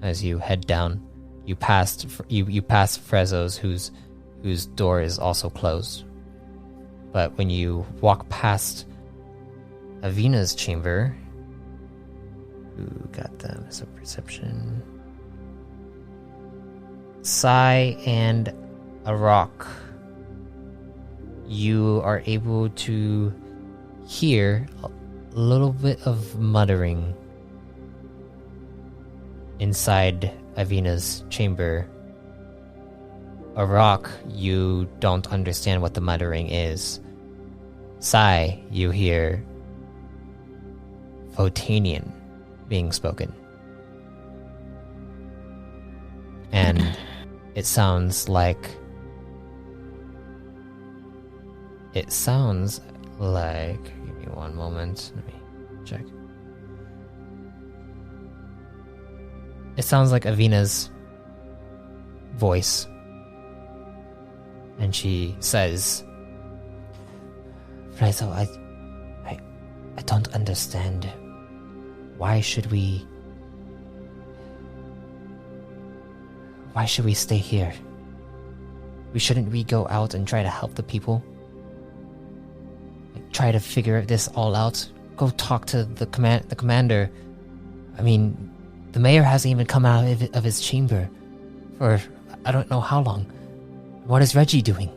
Speaker 1: As you head down, you pass Frezo's, whose door is also closed. But when you walk past Avina's chamber, who got them as a perception? Sai and Arok, you are able to hear a little bit of muttering inside Avina's chamber. Arok, you don't understand what the muttering is. Sai, you hear Votanian being spoken. And it sounds like it sounds like... Give me one moment. Let me check. It sounds like Avina's voice. And she says, Fraizo, I don't understand. Why should we stay here? Shouldn't we go out and try to help the people? Like, try to figure this all out? Go talk to the commander. I mean, the mayor hasn't even come out of his chamber for I don't know how long. What is Reggie doing?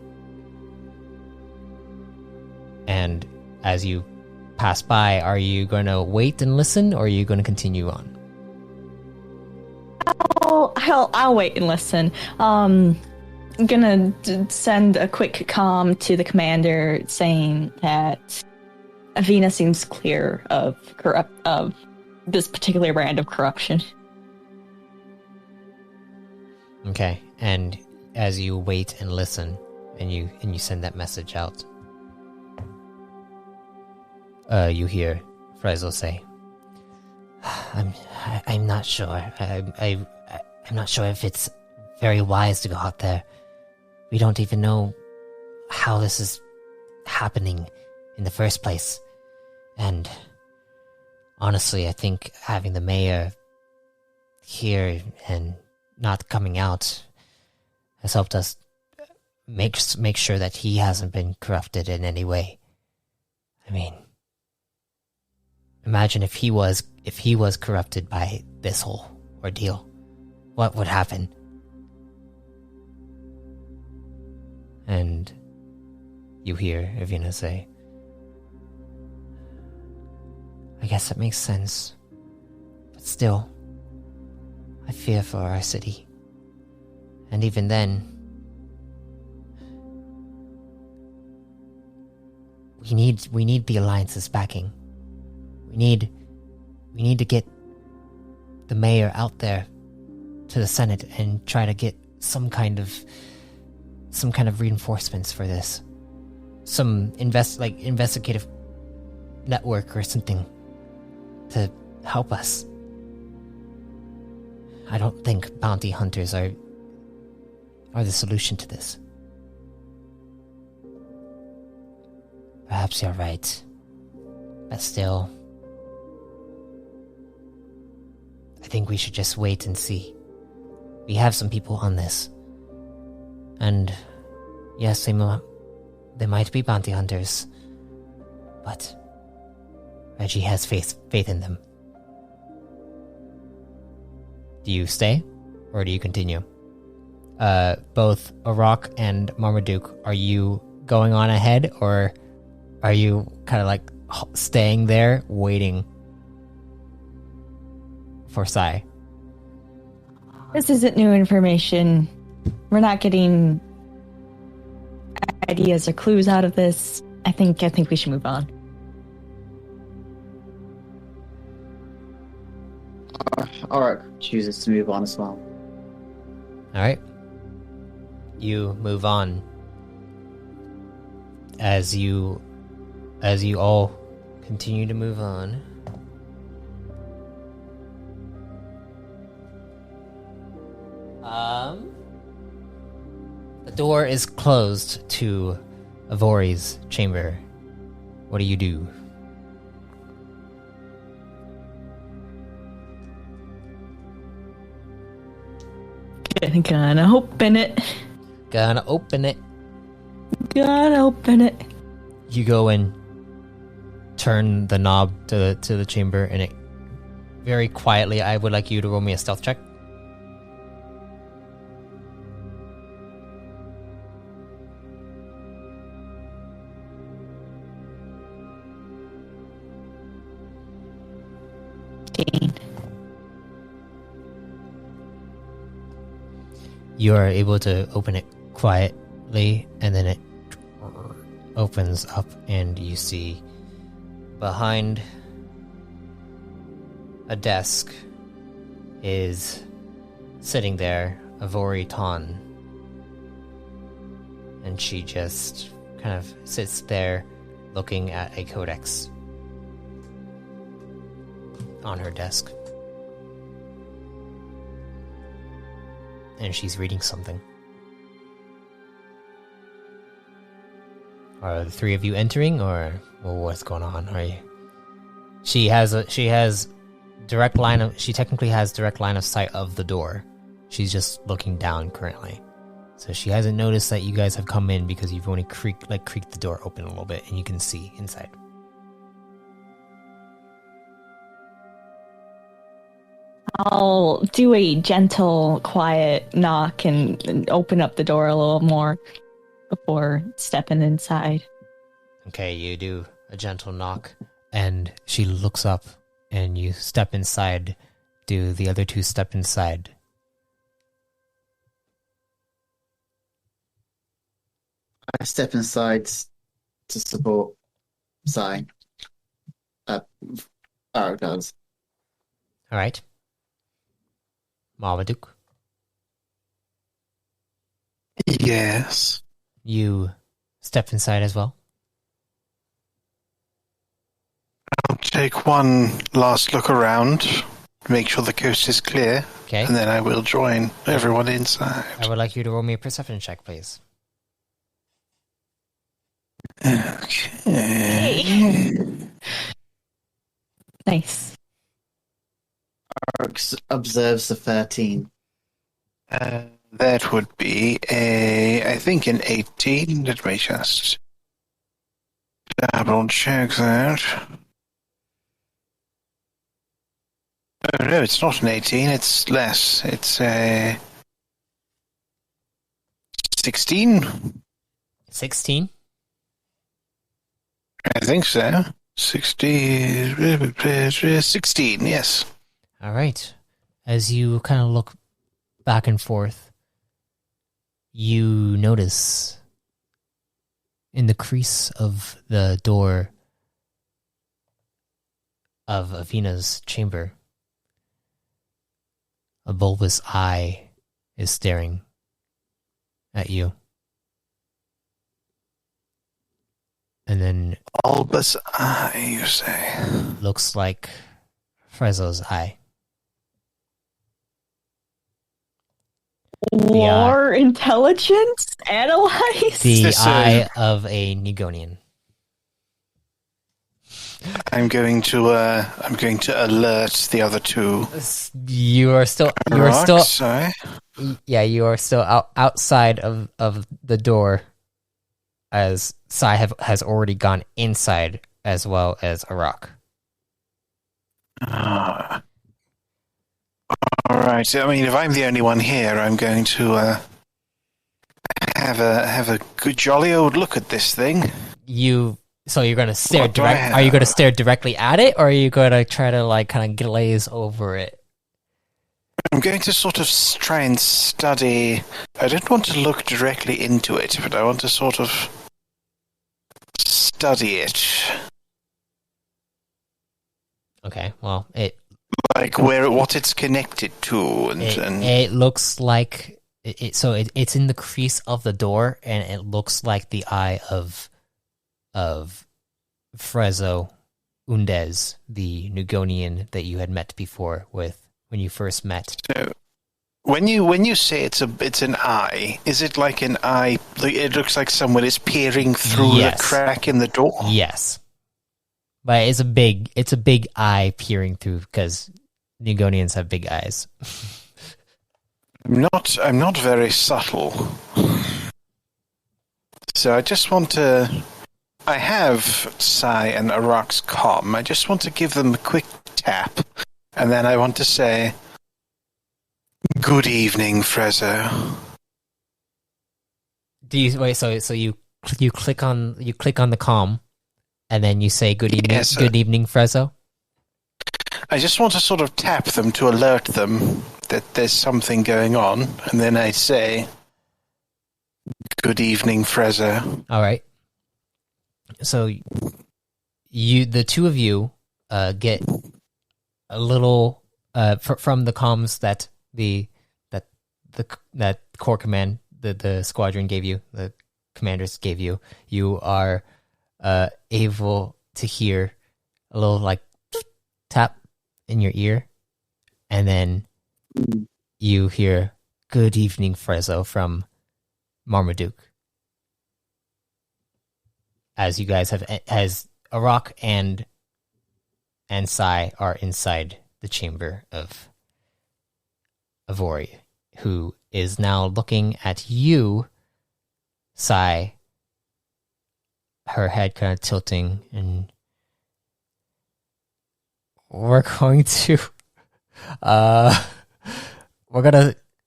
Speaker 1: And as you pass by, are you going to wait and listen, or are you going to continue on?
Speaker 2: I'll wait and listen. I'm gonna send a quick comm to the commander saying that Avina seems clear of this particular brand of corruption.
Speaker 1: Okay, and as you wait and listen, and you send that message out, you hear Fraizo say, I'm not sure. I'm not sure if it's very wise to go out there. We don't even know how this is happening in the first place. And honestly, I think having the mayor here and not coming out has helped us make sure that he hasn't been corrupted in any way. I mean, imagine if he was corrupted by this whole ordeal. What would happen? And you hear Avina say, I guess that makes sense. But still, I fear for our city. And even then, we need the Alliance's backing. We need to get the mayor out there to the Senate and try to get some kind of reinforcements for this. Some investigative network or something to help us. I don't think bounty hunters are the solution to this. Perhaps you're right. But still, I think we should just wait and see. We have some people on this. And yes, they might be bounty hunters, but Reggie has faith in them. Do you stay, or do you continue? Both Arok and Marmaduke, are you going on ahead, or are you kind of like staying there, waiting for Sai?
Speaker 2: This isn't new information. We're not getting ideas or clues out of this. I think we should move on.
Speaker 4: Arok chooses to move on as well.
Speaker 1: Alright. You move on. As you all continue to move on. The door is closed to Avori's chamber. What do you do?
Speaker 2: Gonna open it.
Speaker 1: Gonna open it.
Speaker 2: Gotta open it.
Speaker 1: You go and turn the knob to the chamber, and it very quietly. I would like you to roll me a stealth check. You are able to open it quietly, and then it opens up, and you see behind a desk is sitting there Avori Ton, and she just kind of sits there looking at a codex on her desk. And she's reading something. Are the three of you entering, or what's going on? Are you? She technically has direct line of sight of the door. She's just looking down currently. So she hasn't noticed that you guys have come in because you've only creaked the door open a little bit and you can see inside.
Speaker 2: I'll do a gentle, quiet knock and open up the door a little more before stepping inside.
Speaker 1: Okay, you do a gentle knock, and she looks up, and you step inside. Do the other two step inside?
Speaker 4: I step inside to support Sai. Arok does.
Speaker 1: All right. Marmaduke,
Speaker 3: Yes.
Speaker 1: you step inside as well?
Speaker 3: I'll take one last look around, make sure the coast is clear,
Speaker 1: Okay.
Speaker 3: and then I will join everyone inside.
Speaker 1: I would like you to roll me a perception check, please.
Speaker 3: Okay.
Speaker 2: Nice.
Speaker 4: Arok observes the 13.
Speaker 3: That would be I think an 18. Let me just double check that. Oh, no, it's not an 18. It's less. It's a 16.
Speaker 1: 16?
Speaker 3: I think so. 16, yes.
Speaker 1: All right. As you kind of look back and forth, you notice in the crease of the door of Avina's chamber, a bulbous eye is staring at you. And then
Speaker 3: Bulbous eye, you say?
Speaker 1: looks like Frezzo's eye.
Speaker 2: More intelligence? Analyze?
Speaker 1: The
Speaker 3: This,
Speaker 1: eye of a Nigonian.
Speaker 3: I'm going to alert the other two.
Speaker 1: You are still
Speaker 3: Sorry.
Speaker 1: you are still outside of the door, as Sai has already gone inside, as well as Arok.
Speaker 3: All right. I mean, if I'm the only one here, I'm going to have a good jolly old look at this thing.
Speaker 1: So you're gonna stare
Speaker 3: What do I
Speaker 1: direct? Are you gonna
Speaker 3: have?
Speaker 1: stare directly at it, or are you gonna try to like kind of glaze over it?
Speaker 3: I'm going to sort of try and study. I don't want to look directly into it, but I want to sort of study it.
Speaker 1: Okay. Well, it
Speaker 3: Like what it's connected to, and
Speaker 1: it looks like it's in the crease of the door, and it looks like the eye of Frezzo Undez, the Nugonian that you had met before when you first met.
Speaker 3: so when you say it's an eye, is it like an eye? Like, it looks like someone is peering through
Speaker 1: Yes.
Speaker 3: the crack in the door.
Speaker 1: Yes, but it's a big eye peering through, because Nugonians have big eyes.
Speaker 3: I'm not very subtle. So I just want to. I have Sai and Arok's comm. I just want to give them a quick tap, and then I want to say, "Good evening, Frezzo."
Speaker 1: Do you wait? So you click on the comm, and then you say good evening,
Speaker 3: Yes,
Speaker 1: good evening, Frezzo.
Speaker 3: I just want to sort of tap them to alert them that there's something going on, and then I say, "Good evening, Frezzo."
Speaker 1: All right. So the two of you get a little from the comms that that core command the squadron gave you, the commanders gave you, you are able to hear a little like tap in your ear, and then you hear "Good evening, Frezzo" from Marmaduke. As you guys have, as Arok and Sai are inside the chamber of Ori, who is now looking at you, Sai, her head kind of tilting, and we're going to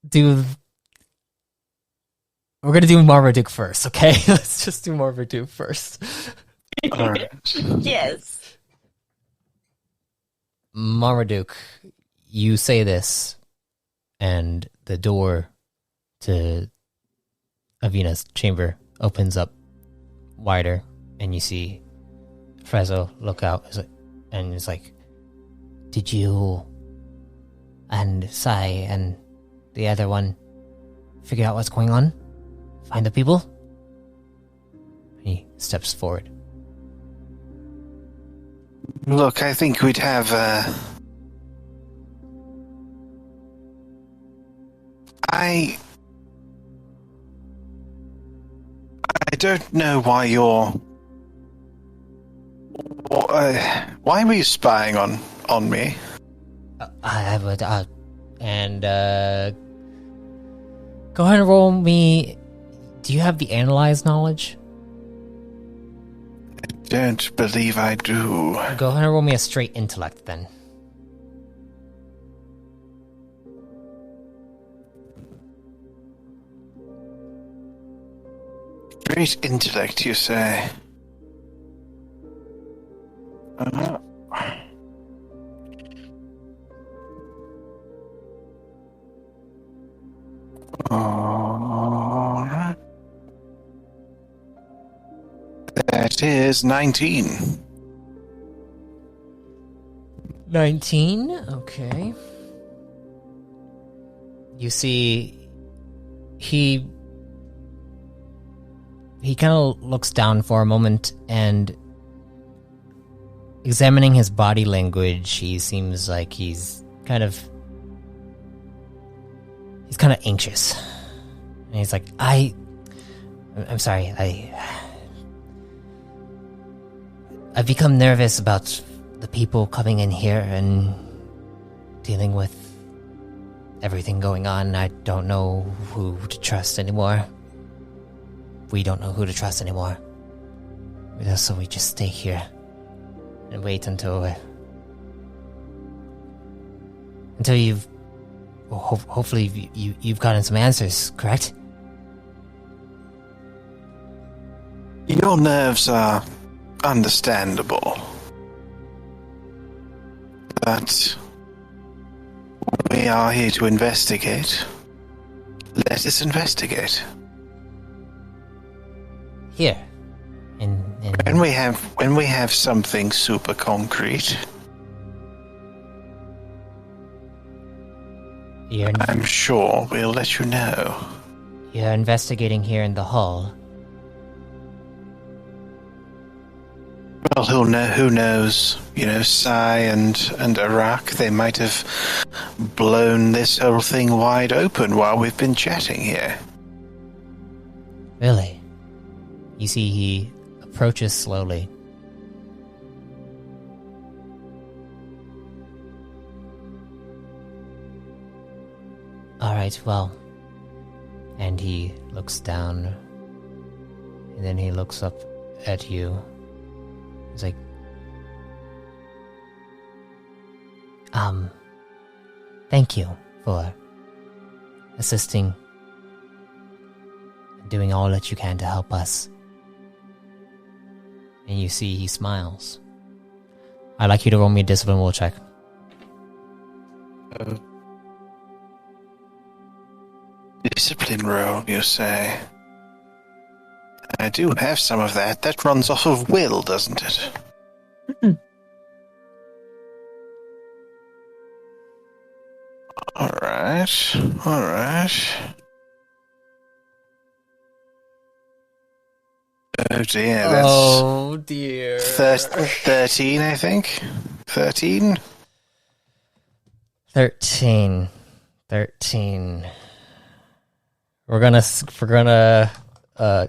Speaker 1: do Marmaduke first, okay? Let's just do Marmaduke first.
Speaker 3: All right.
Speaker 2: Yes.
Speaker 1: Marmaduke, you say this, and the door to Avina's chamber opens up wider, and you see Frezzo look out, and it's like, "Did you and Sai and the other one figure out what's going on? Find the people?" And he steps forward.
Speaker 3: Look, I think we'd have. I don't know why you're. Why were you spying on me?
Speaker 1: I would, and go ahead and roll me. Do you have the analyze knowledge?
Speaker 3: I don't believe I do.
Speaker 1: Go ahead and roll me a straight intellect then.
Speaker 3: Great intellect, you say? Alright. That is 19.
Speaker 1: 19, okay. You see, he kind of looks down for a moment, and examining his body language, he seems like he's kind of anxious. And he's like, I'm sorry, I've become nervous about the people coming in here and dealing with everything going on. I don't know who to trust anymore. We don't know who to trust anymore. So we just stay here and wait until you've hopefully you've gotten some answers, correct?
Speaker 3: Your nerves are understandable, but we are here to investigate. Let us investigate.
Speaker 1: Here, in
Speaker 3: when we have something super concrete, I'm sure we'll let you know.
Speaker 1: You're investigating here in the hall.
Speaker 3: Well, who knows? You know, Sai and Arok, they might have blown this whole thing wide open while we've been chatting here.
Speaker 1: Really? You see he approaches slowly. Alright, well. And he looks down. And then he looks up at you. He's like, thank you for assisting and doing all that you can to help us. And you see he smiles. I'd like you to roll me a discipline will check.
Speaker 3: Discipline roll, you say? I do have some of that. That runs off of will, doesn't it? Alright. Oh dear, that's
Speaker 1: Oh dear.
Speaker 3: 13, I think. 13?
Speaker 1: 13. We're gonna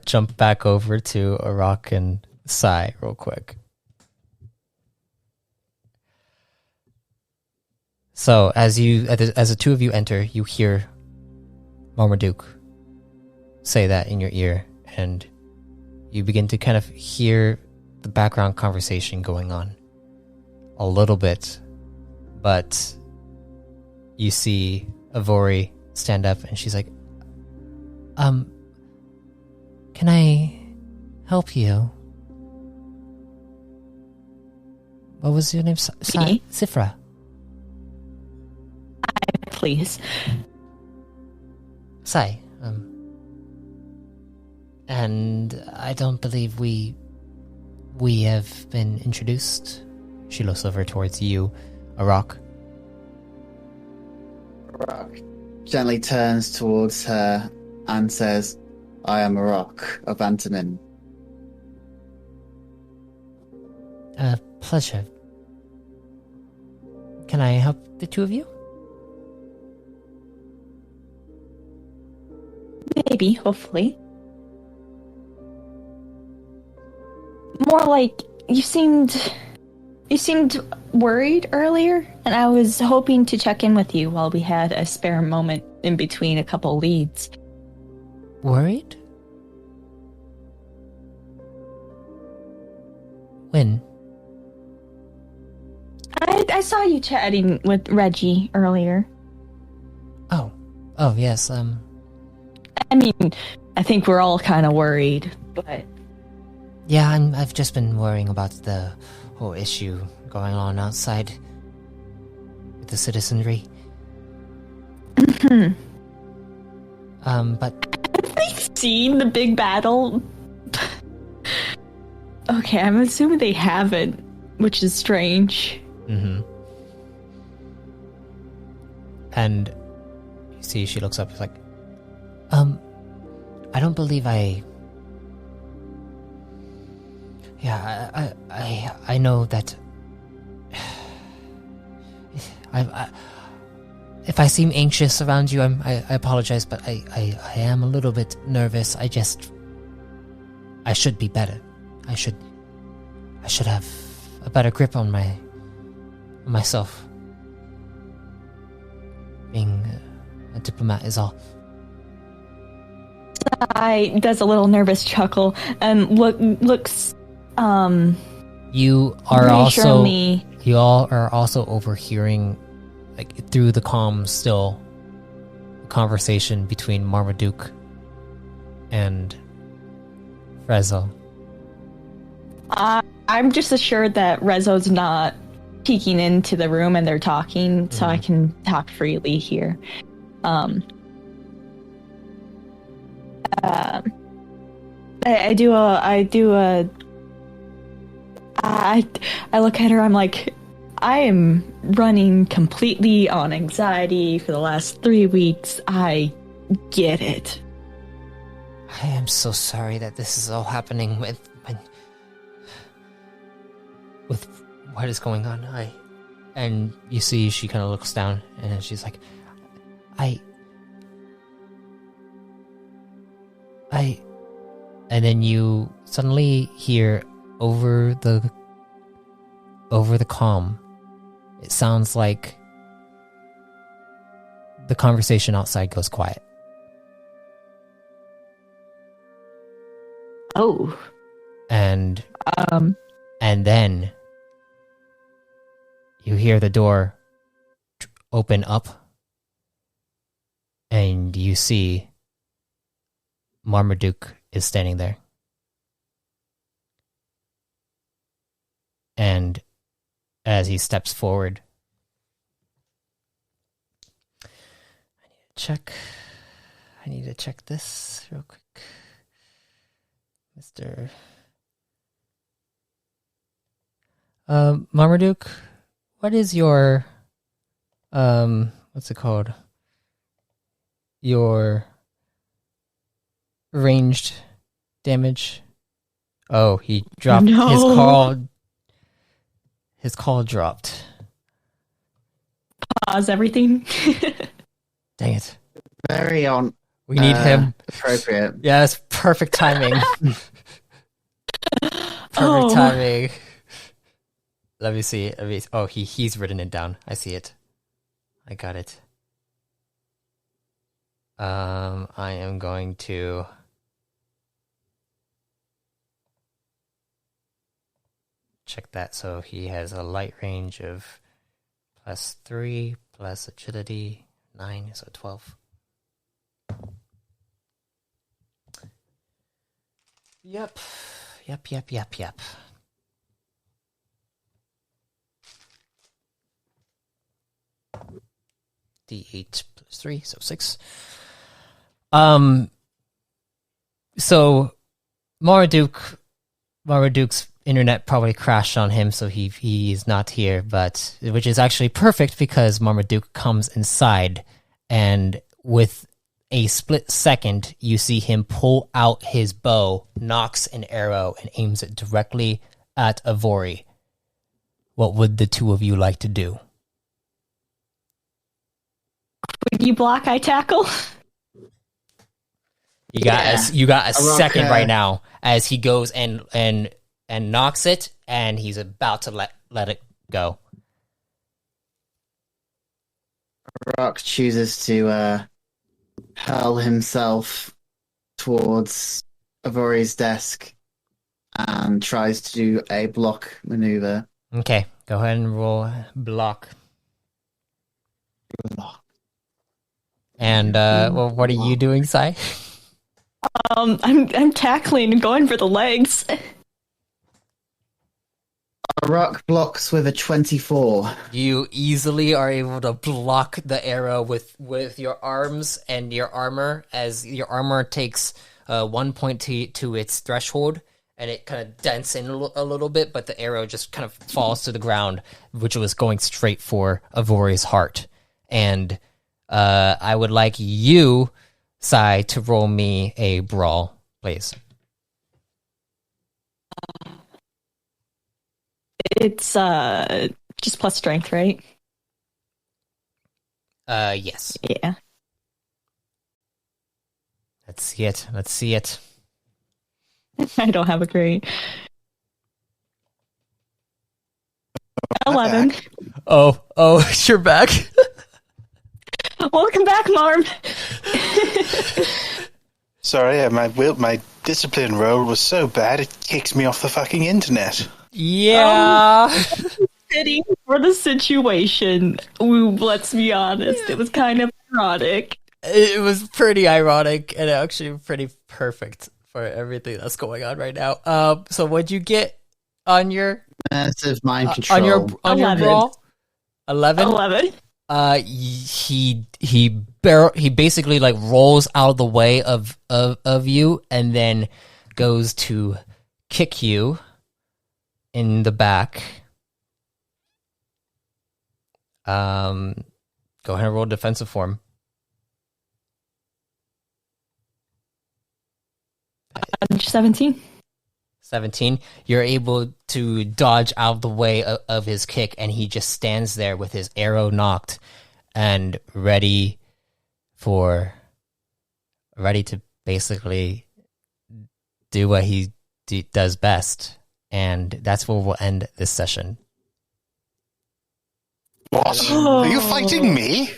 Speaker 1: jump back over to Arok and Sai real quick. So as the two of you enter, you hear Marmaduke say that in your ear, and you begin to kind of hear the background conversation going on a little bit, but you see Avori stand up, and she's like, can I help you? What was your name?
Speaker 2: Me?
Speaker 1: Sifra.
Speaker 2: Please.
Speaker 1: Sai. And I don't believe we have been introduced. She looks over towards you, Arok.
Speaker 4: Rock gently turns towards her and says, I am Arok of Antamin.
Speaker 1: Pleasure. Can I help the two of you?
Speaker 2: Maybe, hopefully. More like you seemed worried earlier, and I was hoping to check in with you while we had a spare moment in between a couple leads.
Speaker 1: Worried? When?
Speaker 2: I saw you chatting with Reggie earlier.
Speaker 1: Oh, yes.
Speaker 2: I mean, I think we're all kind of worried, but
Speaker 1: Yeah, I've just been worrying about the whole issue going on outside with the citizenry. But
Speaker 2: have they seen the big battle? Okay, I'm assuming they haven't, which is strange.
Speaker 1: And you see, she looks up. It's like, I don't believe I. Yeah, I know that. If I seem anxious around you, I apologize, but I am a little bit nervous. I should be better. I should have a better grip on myself. Being a diplomat is all.
Speaker 2: I does a little nervous chuckle and looks.
Speaker 1: You are
Speaker 2: reassure
Speaker 1: also.
Speaker 2: me.
Speaker 1: You all are also overhearing, like through the comms, still, the conversation between Marmaduke and Frezzo.
Speaker 2: I'm just assured that Rezzo's not peeking into the room and they're talking, so I can talk freely here. I look at her, I'm like, I am running completely on anxiety for the last 3 weeks. I get it.
Speaker 1: I am so sorry that this is all happening with what is going on. And you see, she kind of looks down and she's like, and then you suddenly hear over the comm, it sounds like the conversation outside goes quiet.
Speaker 2: Oh.
Speaker 1: And then you hear the door open up and you see Marmaduke is standing there. And as he steps forward, I need to check this real quick. Mr. Marmaduke, what is your what's it called? Your ranged damage Oh, he dropped
Speaker 2: No.
Speaker 1: his call. His call dropped.
Speaker 2: Pause everything.
Speaker 1: Dang it.
Speaker 4: Very on.
Speaker 1: We need him.
Speaker 4: Appropriate.
Speaker 1: Yes, perfect timing. Perfect
Speaker 2: Oh.
Speaker 1: timing. Let me see. Oh, he's written it down. I see it. I got it. I am going to check that. So he has a light range of +3 plus agility 9, so 12. Yep. D8 plus 3, so 6. So Marmaduke's internet probably crashed on him, so he's not here, but which is actually perfect because Marmaduke comes inside, and with a split second, you see him pull out his bow, nocks an arrow, and aims it directly at Avori. What would the two of you like to do?
Speaker 2: Would you block, I tackle?
Speaker 1: You got a
Speaker 4: Arok,
Speaker 1: second right now as he goes and knocks it, and he's about to let it go.
Speaker 4: Arok chooses to hurl himself towards Avori's desk and tries to do a block maneuver.
Speaker 1: Okay, go ahead and roll block. And well, what are you doing, Sai?
Speaker 2: I'm tackling and going for the legs.
Speaker 4: Arok blocks with a 24.
Speaker 1: You easily are able to block the arrow with your arms and your armor, as your armor takes 1 point to its threshold, and it kind of dents in a little bit, but the arrow just kind of falls to the ground, which was going straight for Avori's heart. And I would like you, Sai, to roll me a brawl, please.
Speaker 2: It's just plus strength, right?
Speaker 1: Yes.
Speaker 2: Yeah.
Speaker 1: Let's see it.
Speaker 2: I don't have a great 11.
Speaker 1: Oh, you're back.
Speaker 2: Welcome back, Marm.
Speaker 3: Sorry, my discipline roll was so bad it kicks me off the fucking internet.
Speaker 1: Yeah.
Speaker 2: Fitting for the situation. Ooh, let's be honest. It was kind of ironic.
Speaker 1: It was pretty ironic and actually pretty perfect for everything that's going on right now. So what'd you get on your
Speaker 4: Massive mind control.
Speaker 1: on your
Speaker 2: 11.
Speaker 1: brawl? 11.
Speaker 2: 11.
Speaker 1: He basically like rolls out of the way of you and then goes to kick you in the back. Go ahead and roll defensive form.
Speaker 2: 17.
Speaker 1: 17. You're able to dodge out of the way of his kick, and he just stands there with his arrow knocked and ready to basically do what he does best. And that's where we'll end this session.
Speaker 3: What?
Speaker 2: Oh.
Speaker 3: Are you fighting me?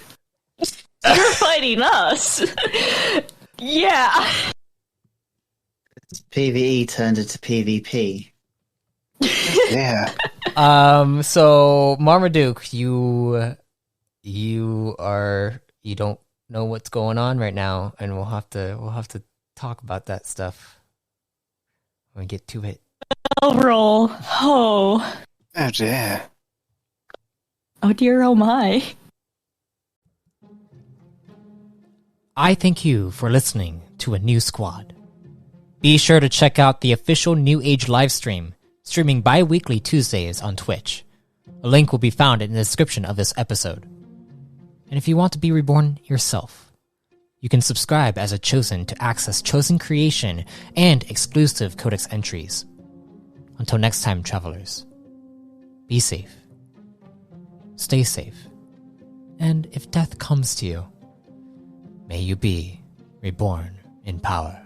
Speaker 2: You're fighting us. Yeah.
Speaker 4: PvE turned into PvP.
Speaker 3: Yeah.
Speaker 1: So Marmaduke, you don't know what's going on right now, and we'll have to talk about that stuff when we get to it.
Speaker 2: I'll roll. Oh.
Speaker 3: Oh dear.
Speaker 2: Oh dear, oh my.
Speaker 1: I thank you for listening to A New Squad. Be sure to check out the official New Age livestream, streaming bi-weekly Tuesdays on Twitch. A link will be found in the description of this episode. And if you want to be reborn yourself, you can subscribe as a Chosen to access Chosen creation and exclusive Codex entries. Until next time, travelers, be safe, stay safe, and if death comes to you, may you be reborn in power.